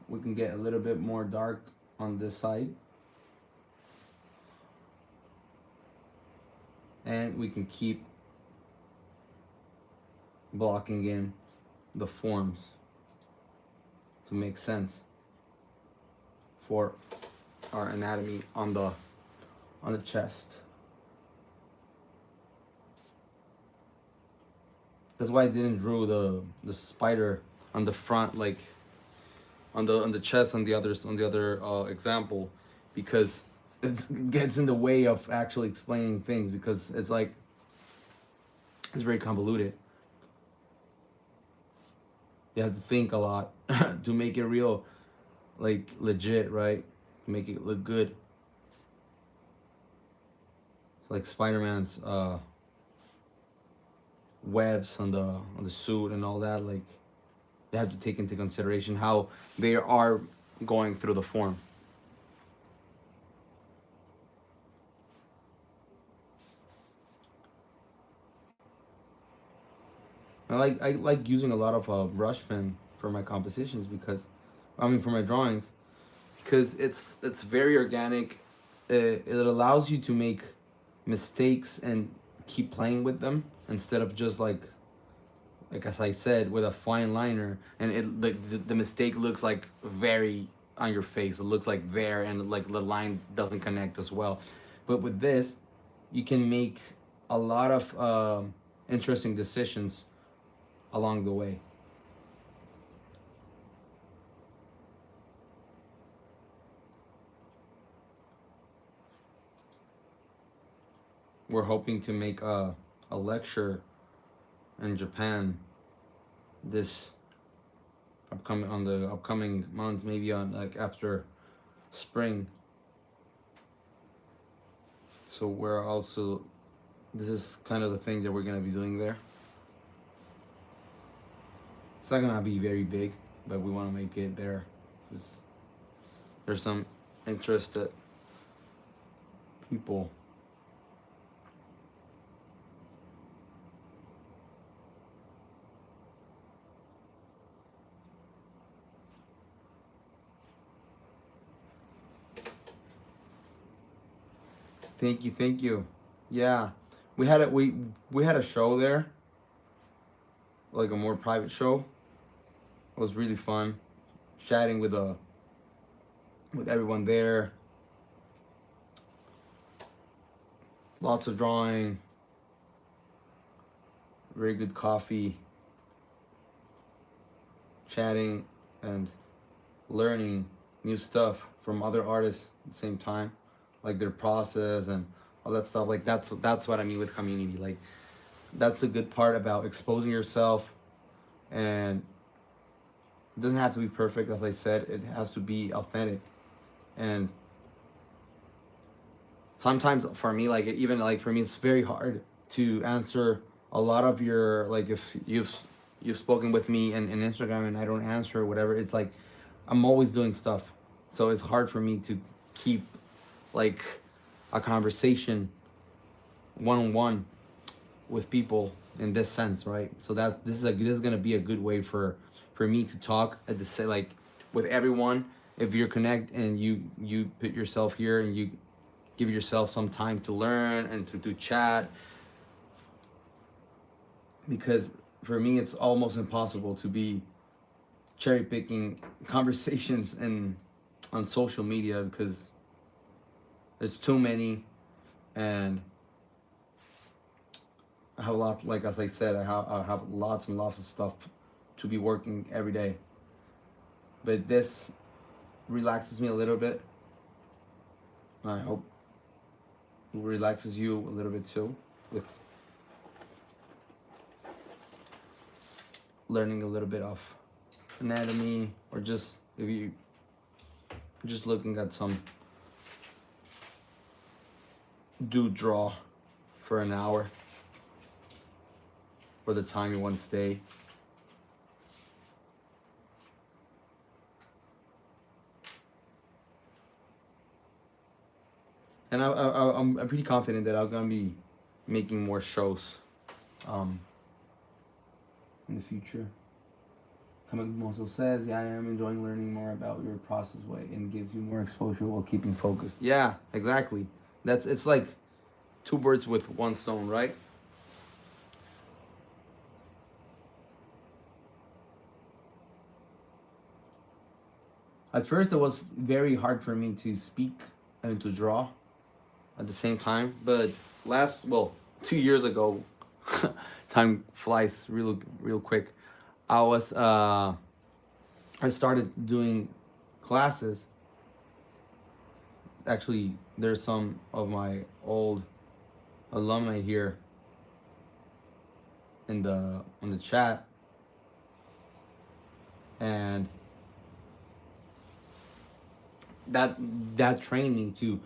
We can get a little bit more dark on this side. And we can keep blocking in the forms to make sense for our anatomy on the chest. That's why I didn't draw the spider on the front, like on the chest on the other example, because it gets in the way of actually explaining things, because it's like, it's very convoluted. You have to think a lot to make it real, like legit, right? To make it look good. It's like Spider-Man's webs on the suit and all that, like they have to take into consideration how they are going through the form. I like using a lot of brush pen for my compositions, because for my drawings, because it's very organic. It allows you to make mistakes and keep playing with them, instead of just like as I said, with a fine liner, and the mistake looks like very on your face. It looks like there, and like the line doesn't connect as well. But with this, you can make a lot of interesting decisions along the way. we're hoping to make a lecture in Japan this upcoming months, maybe on like after spring. So we're also, this is kind of the thing that we're gonna be doing there. It's not gonna be very big, but we want to make it there. There's some interested people. Thank you. Yeah, we had a show there, like a more private show. It was really fun, chatting with everyone there. Lots of drawing, very good coffee, chatting, and learning new stuff from other artists at the same time, like their process and all that stuff. Like that's what I mean with community. Like that's the good part about exposing yourself, and it doesn't have to be perfect, as I said. It has to be authentic. And sometimes for me, like even like for me, it's very hard to answer a lot of your, like if you've spoken with me in Instagram and I don't answer or whatever. It's like I'm always doing stuff, so it's hard for me to keep like a conversation one-on-one with people in this sense, right? So this is gonna be a good way for me to talk at the like with everyone. If you're connect and you put yourself here and you give yourself some time to learn and to chat, because for me it's almost impossible to be cherry picking conversations on social media, because there's too many, and I have a lot, like as I said, I have lots and lots of stuff to be working every day. But this relaxes me a little bit. I hope it relaxes you a little bit too, with learning a little bit of anatomy, or just if you just looking at some draw for an hour, for the time you want to stay. And I'm pretty confident that I'm gonna be making more shows in the future. Kamik also says, yeah, I am enjoying learning more about your process way and gives you more exposure while keeping focused. Yeah, exactly. It's like two birds with one stone, right? At first, it was very hard for me to speak and to draw at the same time. But 2 years ago, time flies real quick. I started doing classes. Actually, there's some of my old alumni here in the chat, and that trained me to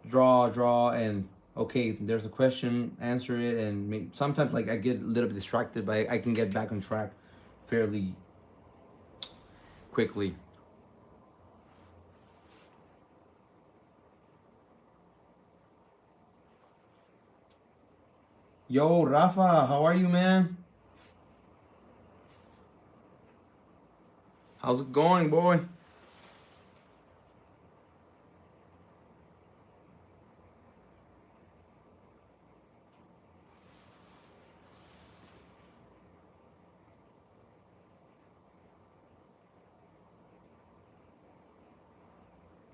draw, and okay, there's a question, answer it, and sometimes like I get a little bit distracted, but I can get back on track fairly quickly. Yo, Rafa, how are you, man? How's it going, boy?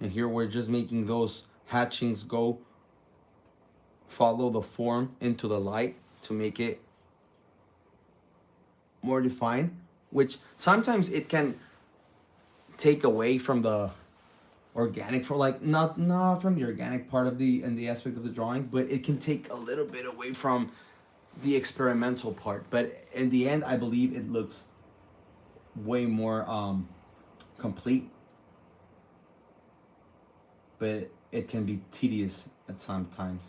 And here we're just making those hatchings go, follow the form into the light to make it more defined, which sometimes it can take away from the organic for like not from the organic part of the and the aspect of the drawing, but it can take a little bit away from the experimental part. But in the end, I believe it looks way more complete, but it can be tedious at some times.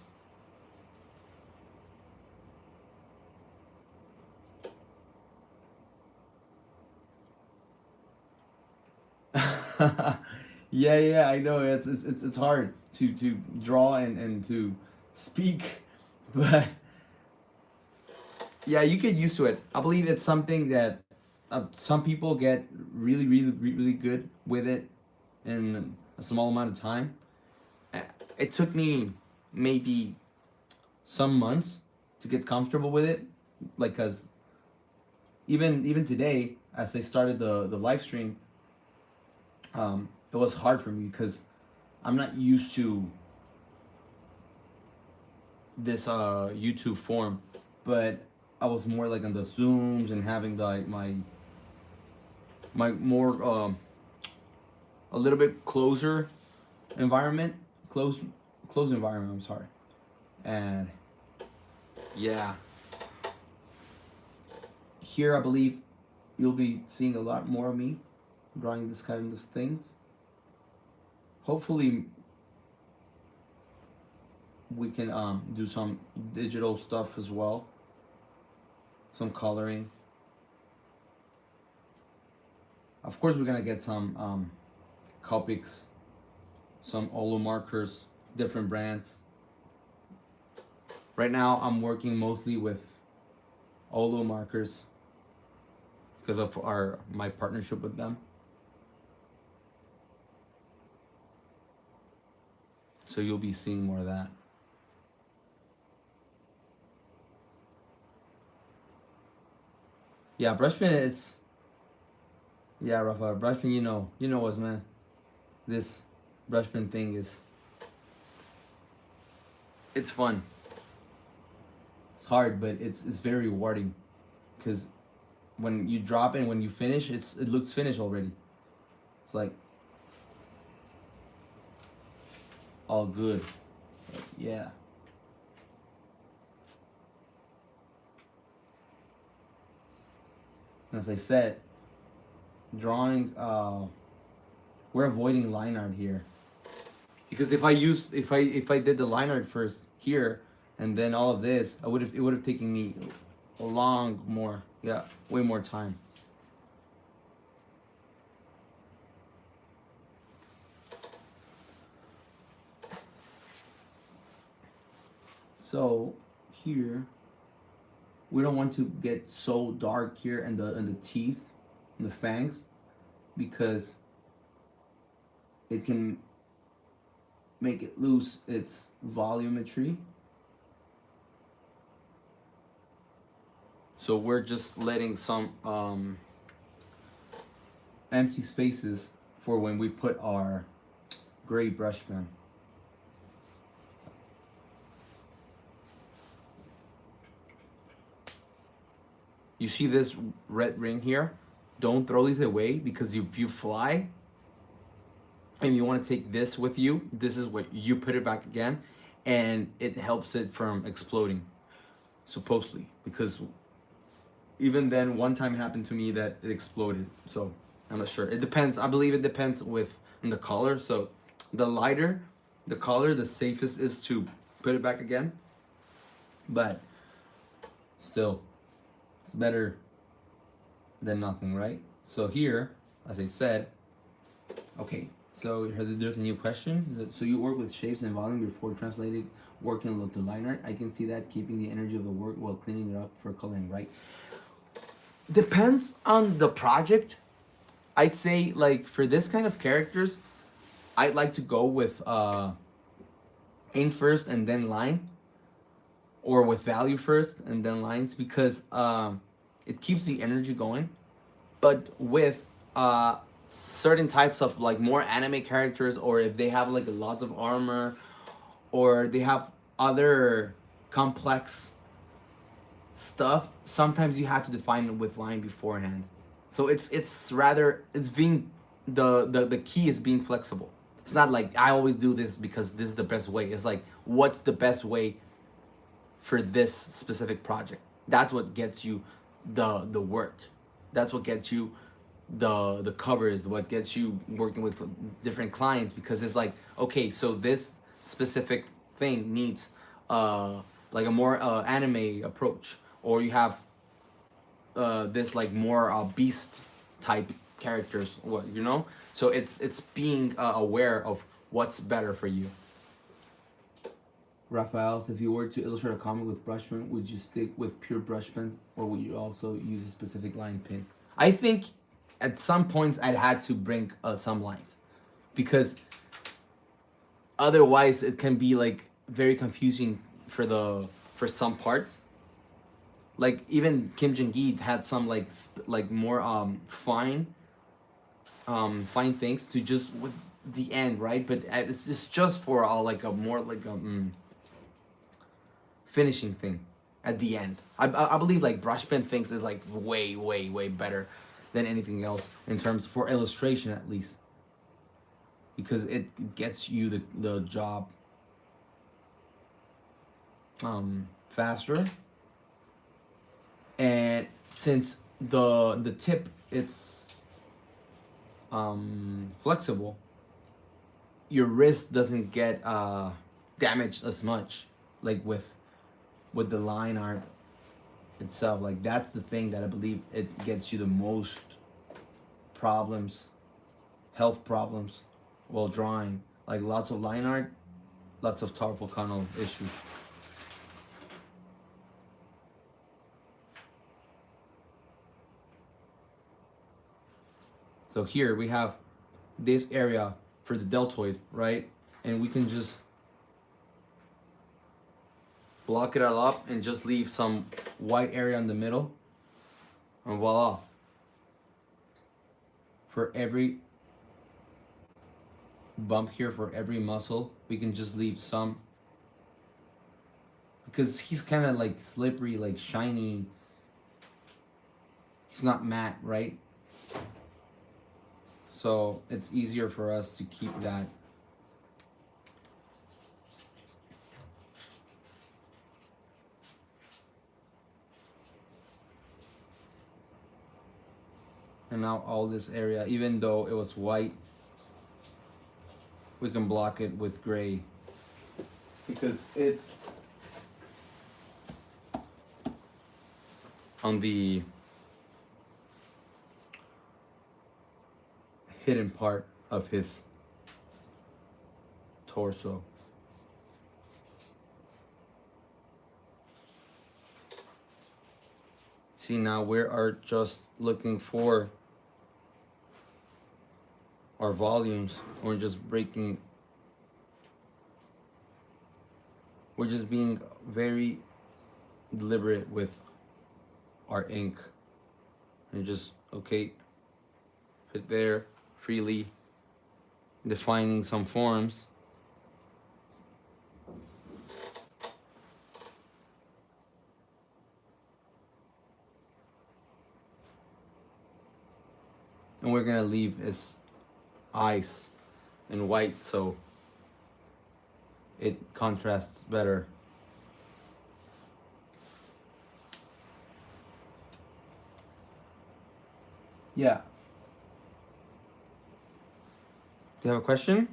Yeah, I know it's hard to draw and to speak, but yeah, you get used to it. I believe it's something that some people get really good with it in a small amount of time. Uh, It took me maybe some months to get comfortable with it, like cause even today, as I started the live stream, it was hard for me because I'm not used to this YouTube form, but I was more like on the zooms and having like my more a little bit closer environment, close environment. I'm sorry, and yeah, here I believe you'll be seeing a lot more of me drawing this kind of things. Hopefully, we can do some digital stuff as well, some coloring. Of course, we're gonna get some Copics, some Olo markers, different brands. Right now, I'm working mostly with Olo markers because of my partnership with them. So you'll be seeing more of that. Yeah, brushpin is. Yeah, Rafa, brushpin. You know us, man. This brushpin thing is. It's fun. It's hard, but it's very rewarding, because when you drop it and when you finish, it looks finished already. It's like all good. But yeah. And as I said, drawing. We're avoiding line art here, because if I did the line art first here and then all of this, it would have taken me a long more, yeah, way more time. So here we don't want to get so dark here in the teeth and the fangs, because it can make it lose its volumetry. So we're just letting some empty spaces for when we put our gray brush pen. You see this red ring here? Don't throw these away, because if you fly and you want to take this with you, this is what you put it back again, and it helps it from exploding, supposedly, because even then one time happened to me that it exploded. So I'm not sure, it depends. I believe it depends with the color. So the lighter the color, the safest is to put it back again, but still it's better than nothing, right? So here, as I said, okay, so there's a new question. So you work with shapes and volume before translating working look to line art. I can see that, keeping the energy of the work while cleaning it up for coloring, right? Depends on the project. I'd say, like, for this kind of characters, I'd like to go with ink first and then line, or with value first and then lines, because it keeps the energy going. But with certain types of, like, more anime characters, or if they have like lots of armor, or they have other complex stuff, sometimes you have to define it with line beforehand. So it's being the key is being flexible. It's not like I always do this because this is the best way. It's like, what's the best way for this specific project? That's what gets you the work. That's what gets you the covers, what gets you working with different clients, because it's like, okay, so this specific thing needs like a more anime approach, or you have this like more beast type characters, what you know. So it's being aware of what's better for you. Raphael, if you were to illustrate a comic with brush pen, would you stick with pure brush pens, or would you also use a specific line pen? I think at some points I'd had to bring some lines, because otherwise it can be like very confusing for some parts. Like even Kim Jong-gi had some like more fine things to just with the end, right? But it's just for like a more like a finishing thing at the end. I believe like brush pen things is like way better than anything else in terms for illustration, at least, because it gets you the job faster. And since the tip, it's flexible, your wrist doesn't get damaged as much, like with the line art itself. Like that's the thing that I believe it gets you the most problems, health problems, while drawing. Like lots of line art, lots of carpal tunnel issues. So here we have this area for the deltoid, right? And we can just block it all up and just leave some white area in the middle, and voila. For every bump here, for every muscle, we can just leave some, because he's kind of like slippery, like shiny. He's not matte, right? So it's easier for us to keep that. And now all this area, even though it was white, we can block it with gray, because it's on the hidden part of his torso. See, now we are just looking for our volumes. We're just being very deliberate with our ink. And just, okay, put there, freely defining some forms. And we're gonna leave his eyes in white so it contrasts better. Yeah. Do you have a question?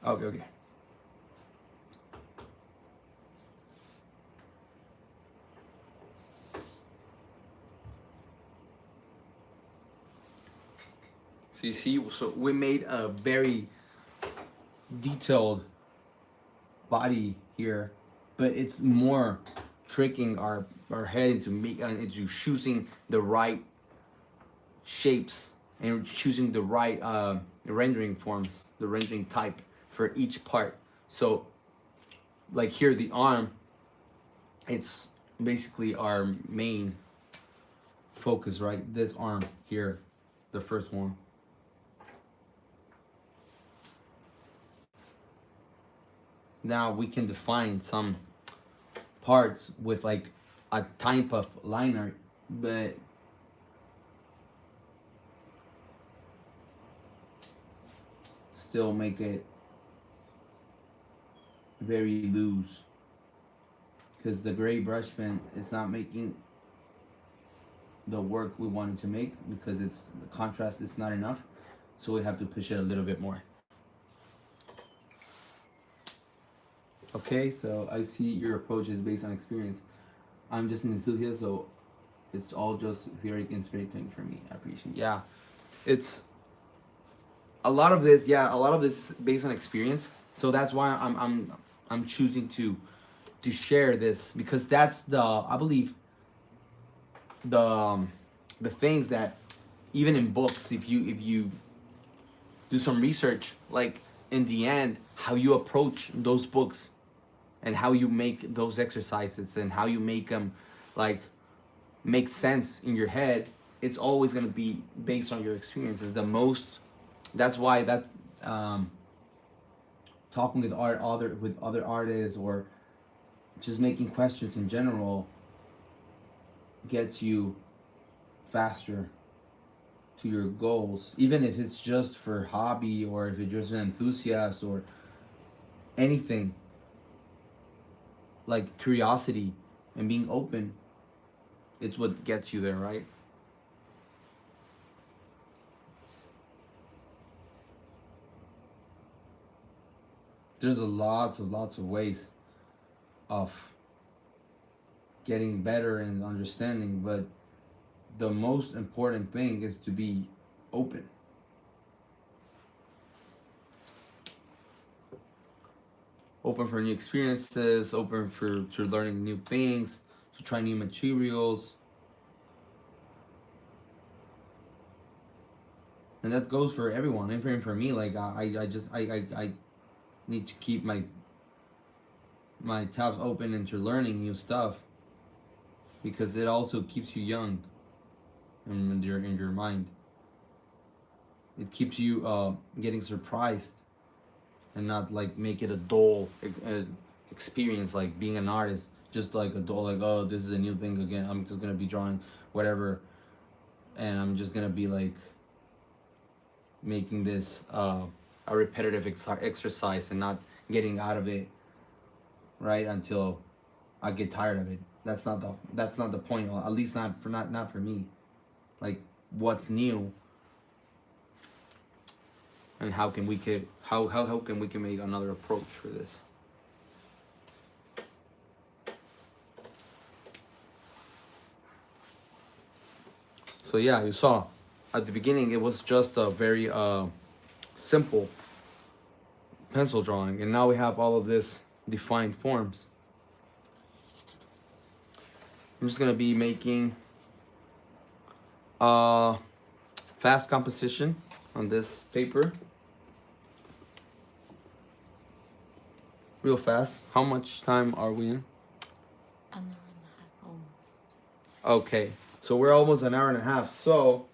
Okay. So you see, so we made a very detailed body here, but it's more tricking our head into choosing the right shapes and choosing the right rendering forms, the rendering type for each part. So like here, the arm, it's basically our main focus, right? This arm here, the first one. Now we can define some parts with like a type of liner, but still make it very loose, because the gray brush pen, it's not making the work we wanted to make, because it's the contrast is not enough, so we have to push it a little bit more. Okay, so I see your approach is based on experience. I'm just an enthusiast, so it's all just very inspiring for me. I appreciate it. Yeah, it's a lot of this. Yeah, a lot of this is based on experience. So that's why I'm choosing to share this, because that's the, I believe, the things that even in books, if you do some research, like in the end, how you approach those books and how you make those exercises and how you make them like make sense in your head, it's always going to be based on your experiences the most. That's why that talking with other artists, or just making questions in general, gets you faster to your goals, even if it's just for hobby, or if you're just an enthusiast, or anything. Like curiosity and being open, it's what gets you there, right? There's lots of ways of getting better and understanding, but the most important thing is to be open. Open for new experiences, open for to learning new things, to try new materials. And that goes for everyone. And for me, like I need to keep my tabs open into learning new stuff, because it also keeps you young in your mind. It keeps you getting surprised, and not like make it a dull experience, like being an artist, just like a dull, like, oh, this is a new thing again, I'm just gonna be drawing whatever, and I'm just gonna be like making this a repetitive exercise and not getting out of it, right, until I get tired of it. That's not the point, at least not for me. Like, what's new, and how can we make another approach for this. So yeah, you saw at the beginning it was just a very simple pencil drawing, and now we have all of this defined forms. I'm just gonna be making fast composition on this paper, real fast. How much time are we in? An hour and a half, almost. Okay, so we're almost an hour and a half. So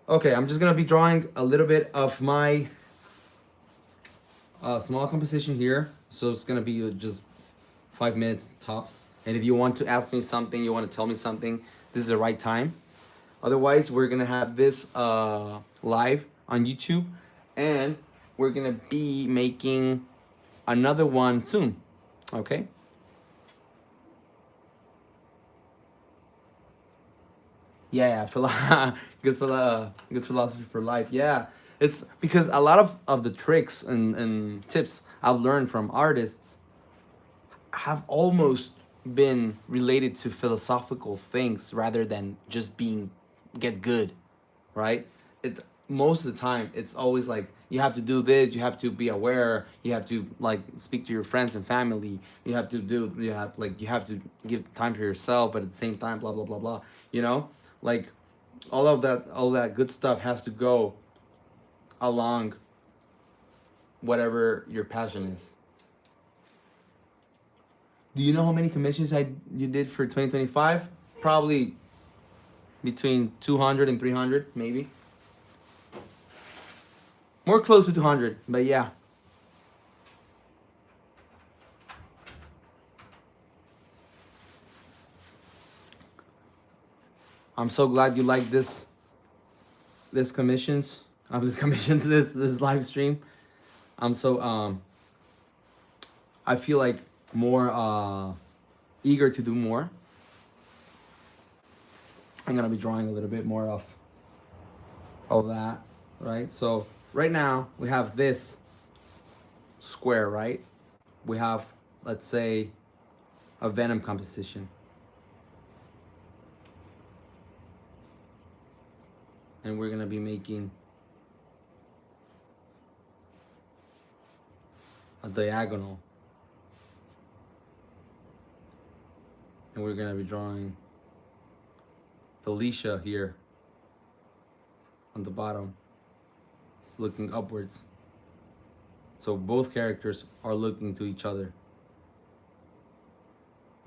okay, I'm just gonna be drawing a little bit of my small composition here. So it's gonna be just 5 minutes tops. And if you want to ask me something, you want to tell me something, this is the right time. Otherwise, we're gonna have this live on YouTube, and we're gonna be making another one soon. Okay. Yeah, good philosophy for life. Yeah, it's because a lot of the tricks and tips I've learned from artists have almost been related to philosophical things rather than just being get good, right? It most of the time it's always like you have to do this, you have to be aware, you have to like speak to your friends and family, you have to give time for yourself, but at the same time, blah blah blah blah. You know, like all that good stuff has to go along whatever your passion is. Do you know how many commissions you did for 2025? Probably between 200 and 300, maybe. More close to 200, but yeah. I'm so glad you like this commissions. This commissions, this live stream. I'm so I feel like more eager to do more. I'm gonna be drawing a little bit more of that, right? So right now we have this square, right? We have, let's say, a Venom composition. And we're gonna be making a diagonal. And we're gonna be drawing Felicia here on the bottom, looking upwards. So both characters are looking to each other.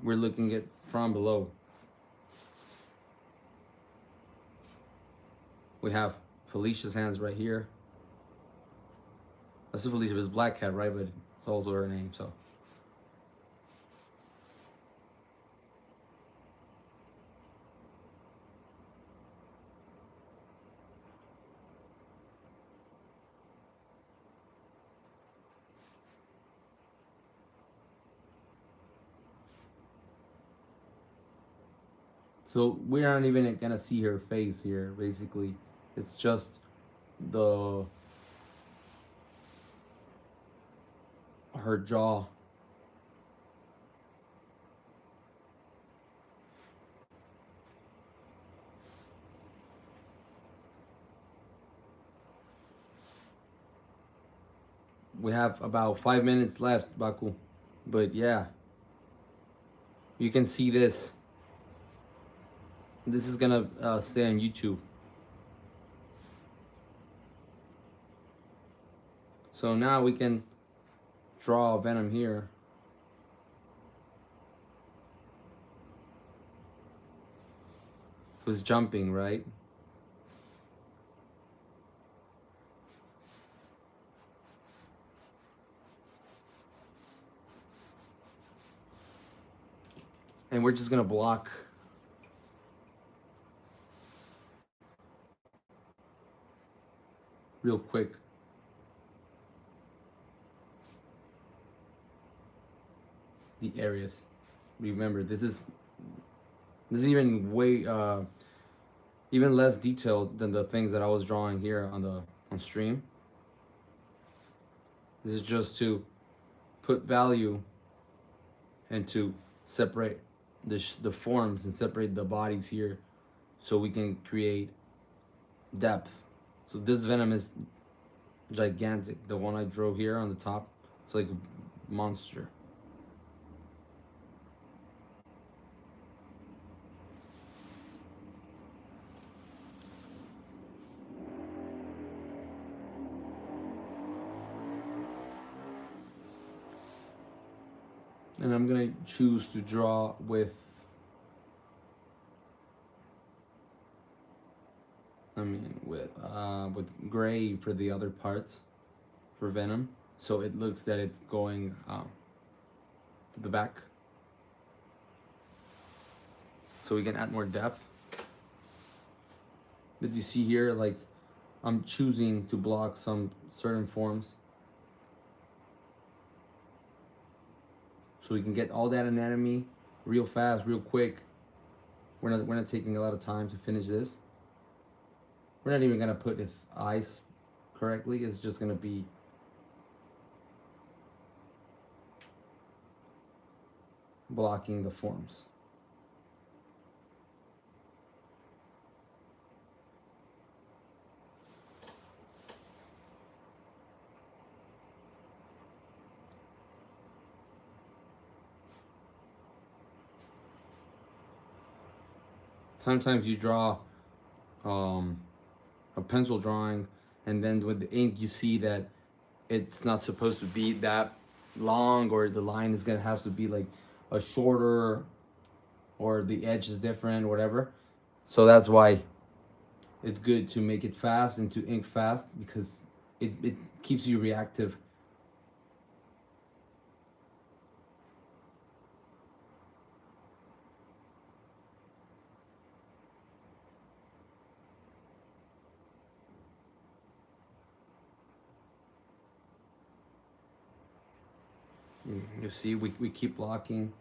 We're looking at from below. We have Felicia's hands right here. That's Felicia, it's Black Cat, right? But it's also her name, so. So we're not even gonna see her face here, basically. It's just her jaw. We have about 5 minutes left, Baku. But yeah, you can see this. This is gonna stay on YouTube. So now we can draw Venom here. Who's jumping, right? And we're just gonna block real quick. The areas. Remember, this is even way even less detailed than the things that I was drawing here on stream. This is just to put value and to separate the forms and separate the bodies here so we can create depth. So this Venom is gigantic. The one I drew here on the top, it's like a monster. And I'm gonna choose to draw with gray for the other parts for Venom, so it looks that it's going to the back, so we can add more depth. But you see here, like, I'm choosing to block some certain forms so we can get all that anatomy real fast, real quick. We're not taking a lot of time to finish this. We're not even gonna put his eyes correctly. It's just gonna be blocking the forms. Sometimes you draw a pencil drawing, and then with the ink you see that it's not supposed to be that long, or the line is gonna have to be like a shorter, or the edge is different, whatever. So that's why it's good to make it fast and to ink fast, because it keeps you reactive. You see, we keep blocking.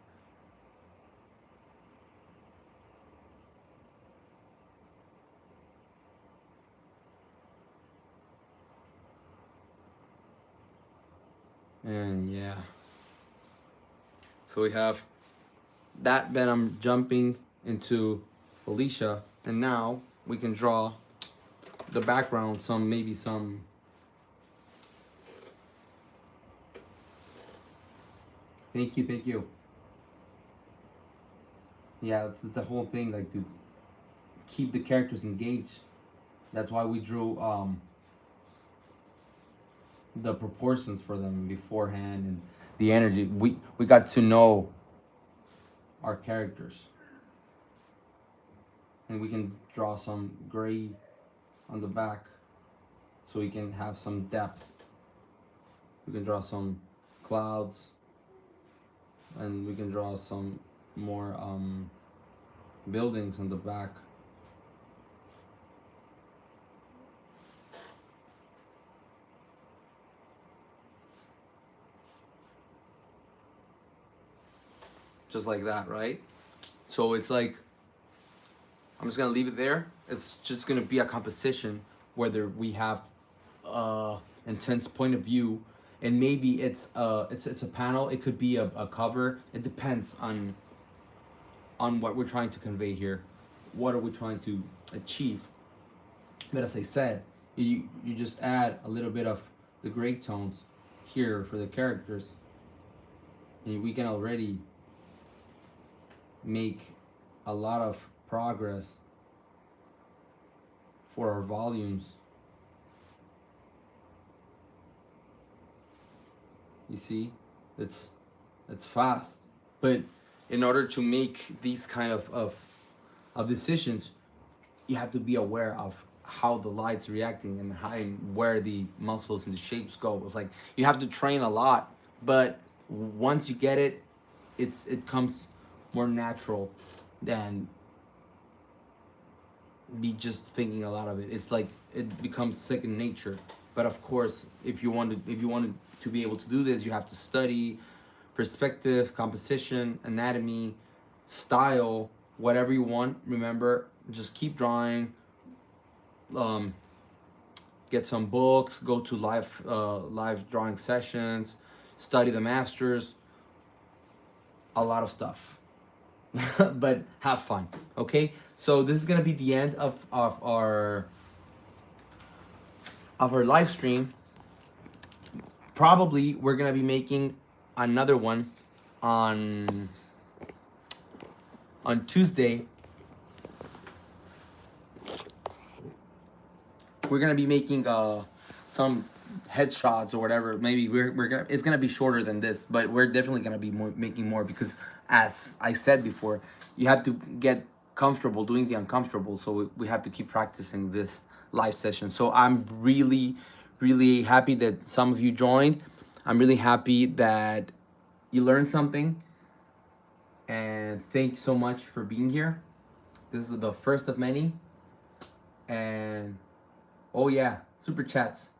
And yeah. So we have that, then I'm jumping into Felicia, and now we can draw the background, some maybe some. Thank you, thank you. Yeah, it's the whole thing, like to keep the characters engaged. That's why we drew the proportions for them beforehand, and the energy. We got to know our characters, and we can draw some gray on the back so we can have some depth. We can draw some clouds, and we can draw some more buildings on the back. Just like that, right? So it's like, I'm just gonna leave it there. It's just gonna be a composition, whether we have intense point of view, and maybe it's a panel. It could be a cover. It depends on what we're trying to convey here. What are we trying to achieve? But as I said, you just add a little bit of the gray tones here for the characters, and we can already make a lot of progress for our volumes. You see, it's fast, but in order to make these kind of decisions, you have to be aware of how the light's reacting and how and where the muscles and the shapes go. It's like you have to train a lot, but once you get it, it comes more natural than be just thinking a lot of it. It's like it becomes second nature. But of course, if you wanted to be able to do this, you have to study perspective, composition, anatomy, style, whatever you want. Remember, just keep drawing. Get some books, go to live drawing sessions, study the masters, a lot of stuff. But have fun, okay? So this is gonna be the end of our live stream. Probably we're gonna be making another one on Tuesday. We're gonna be making some headshots or whatever. Maybe we're gonna, it's gonna be shorter than this, but we're definitely gonna be making more, because as I said before, you have to get comfortable doing the uncomfortable. So we have to keep practicing this live session. So I'm really happy that some of you joined. I'm really happy that you learned something, and thank you so much for being here. This is the first of many. And oh yeah, super chats.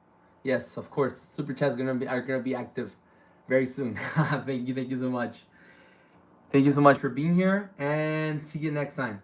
Yes, of course. Super chats are gonna be active very soon. Thank you so much. Thank you so much for being here, and see you next time.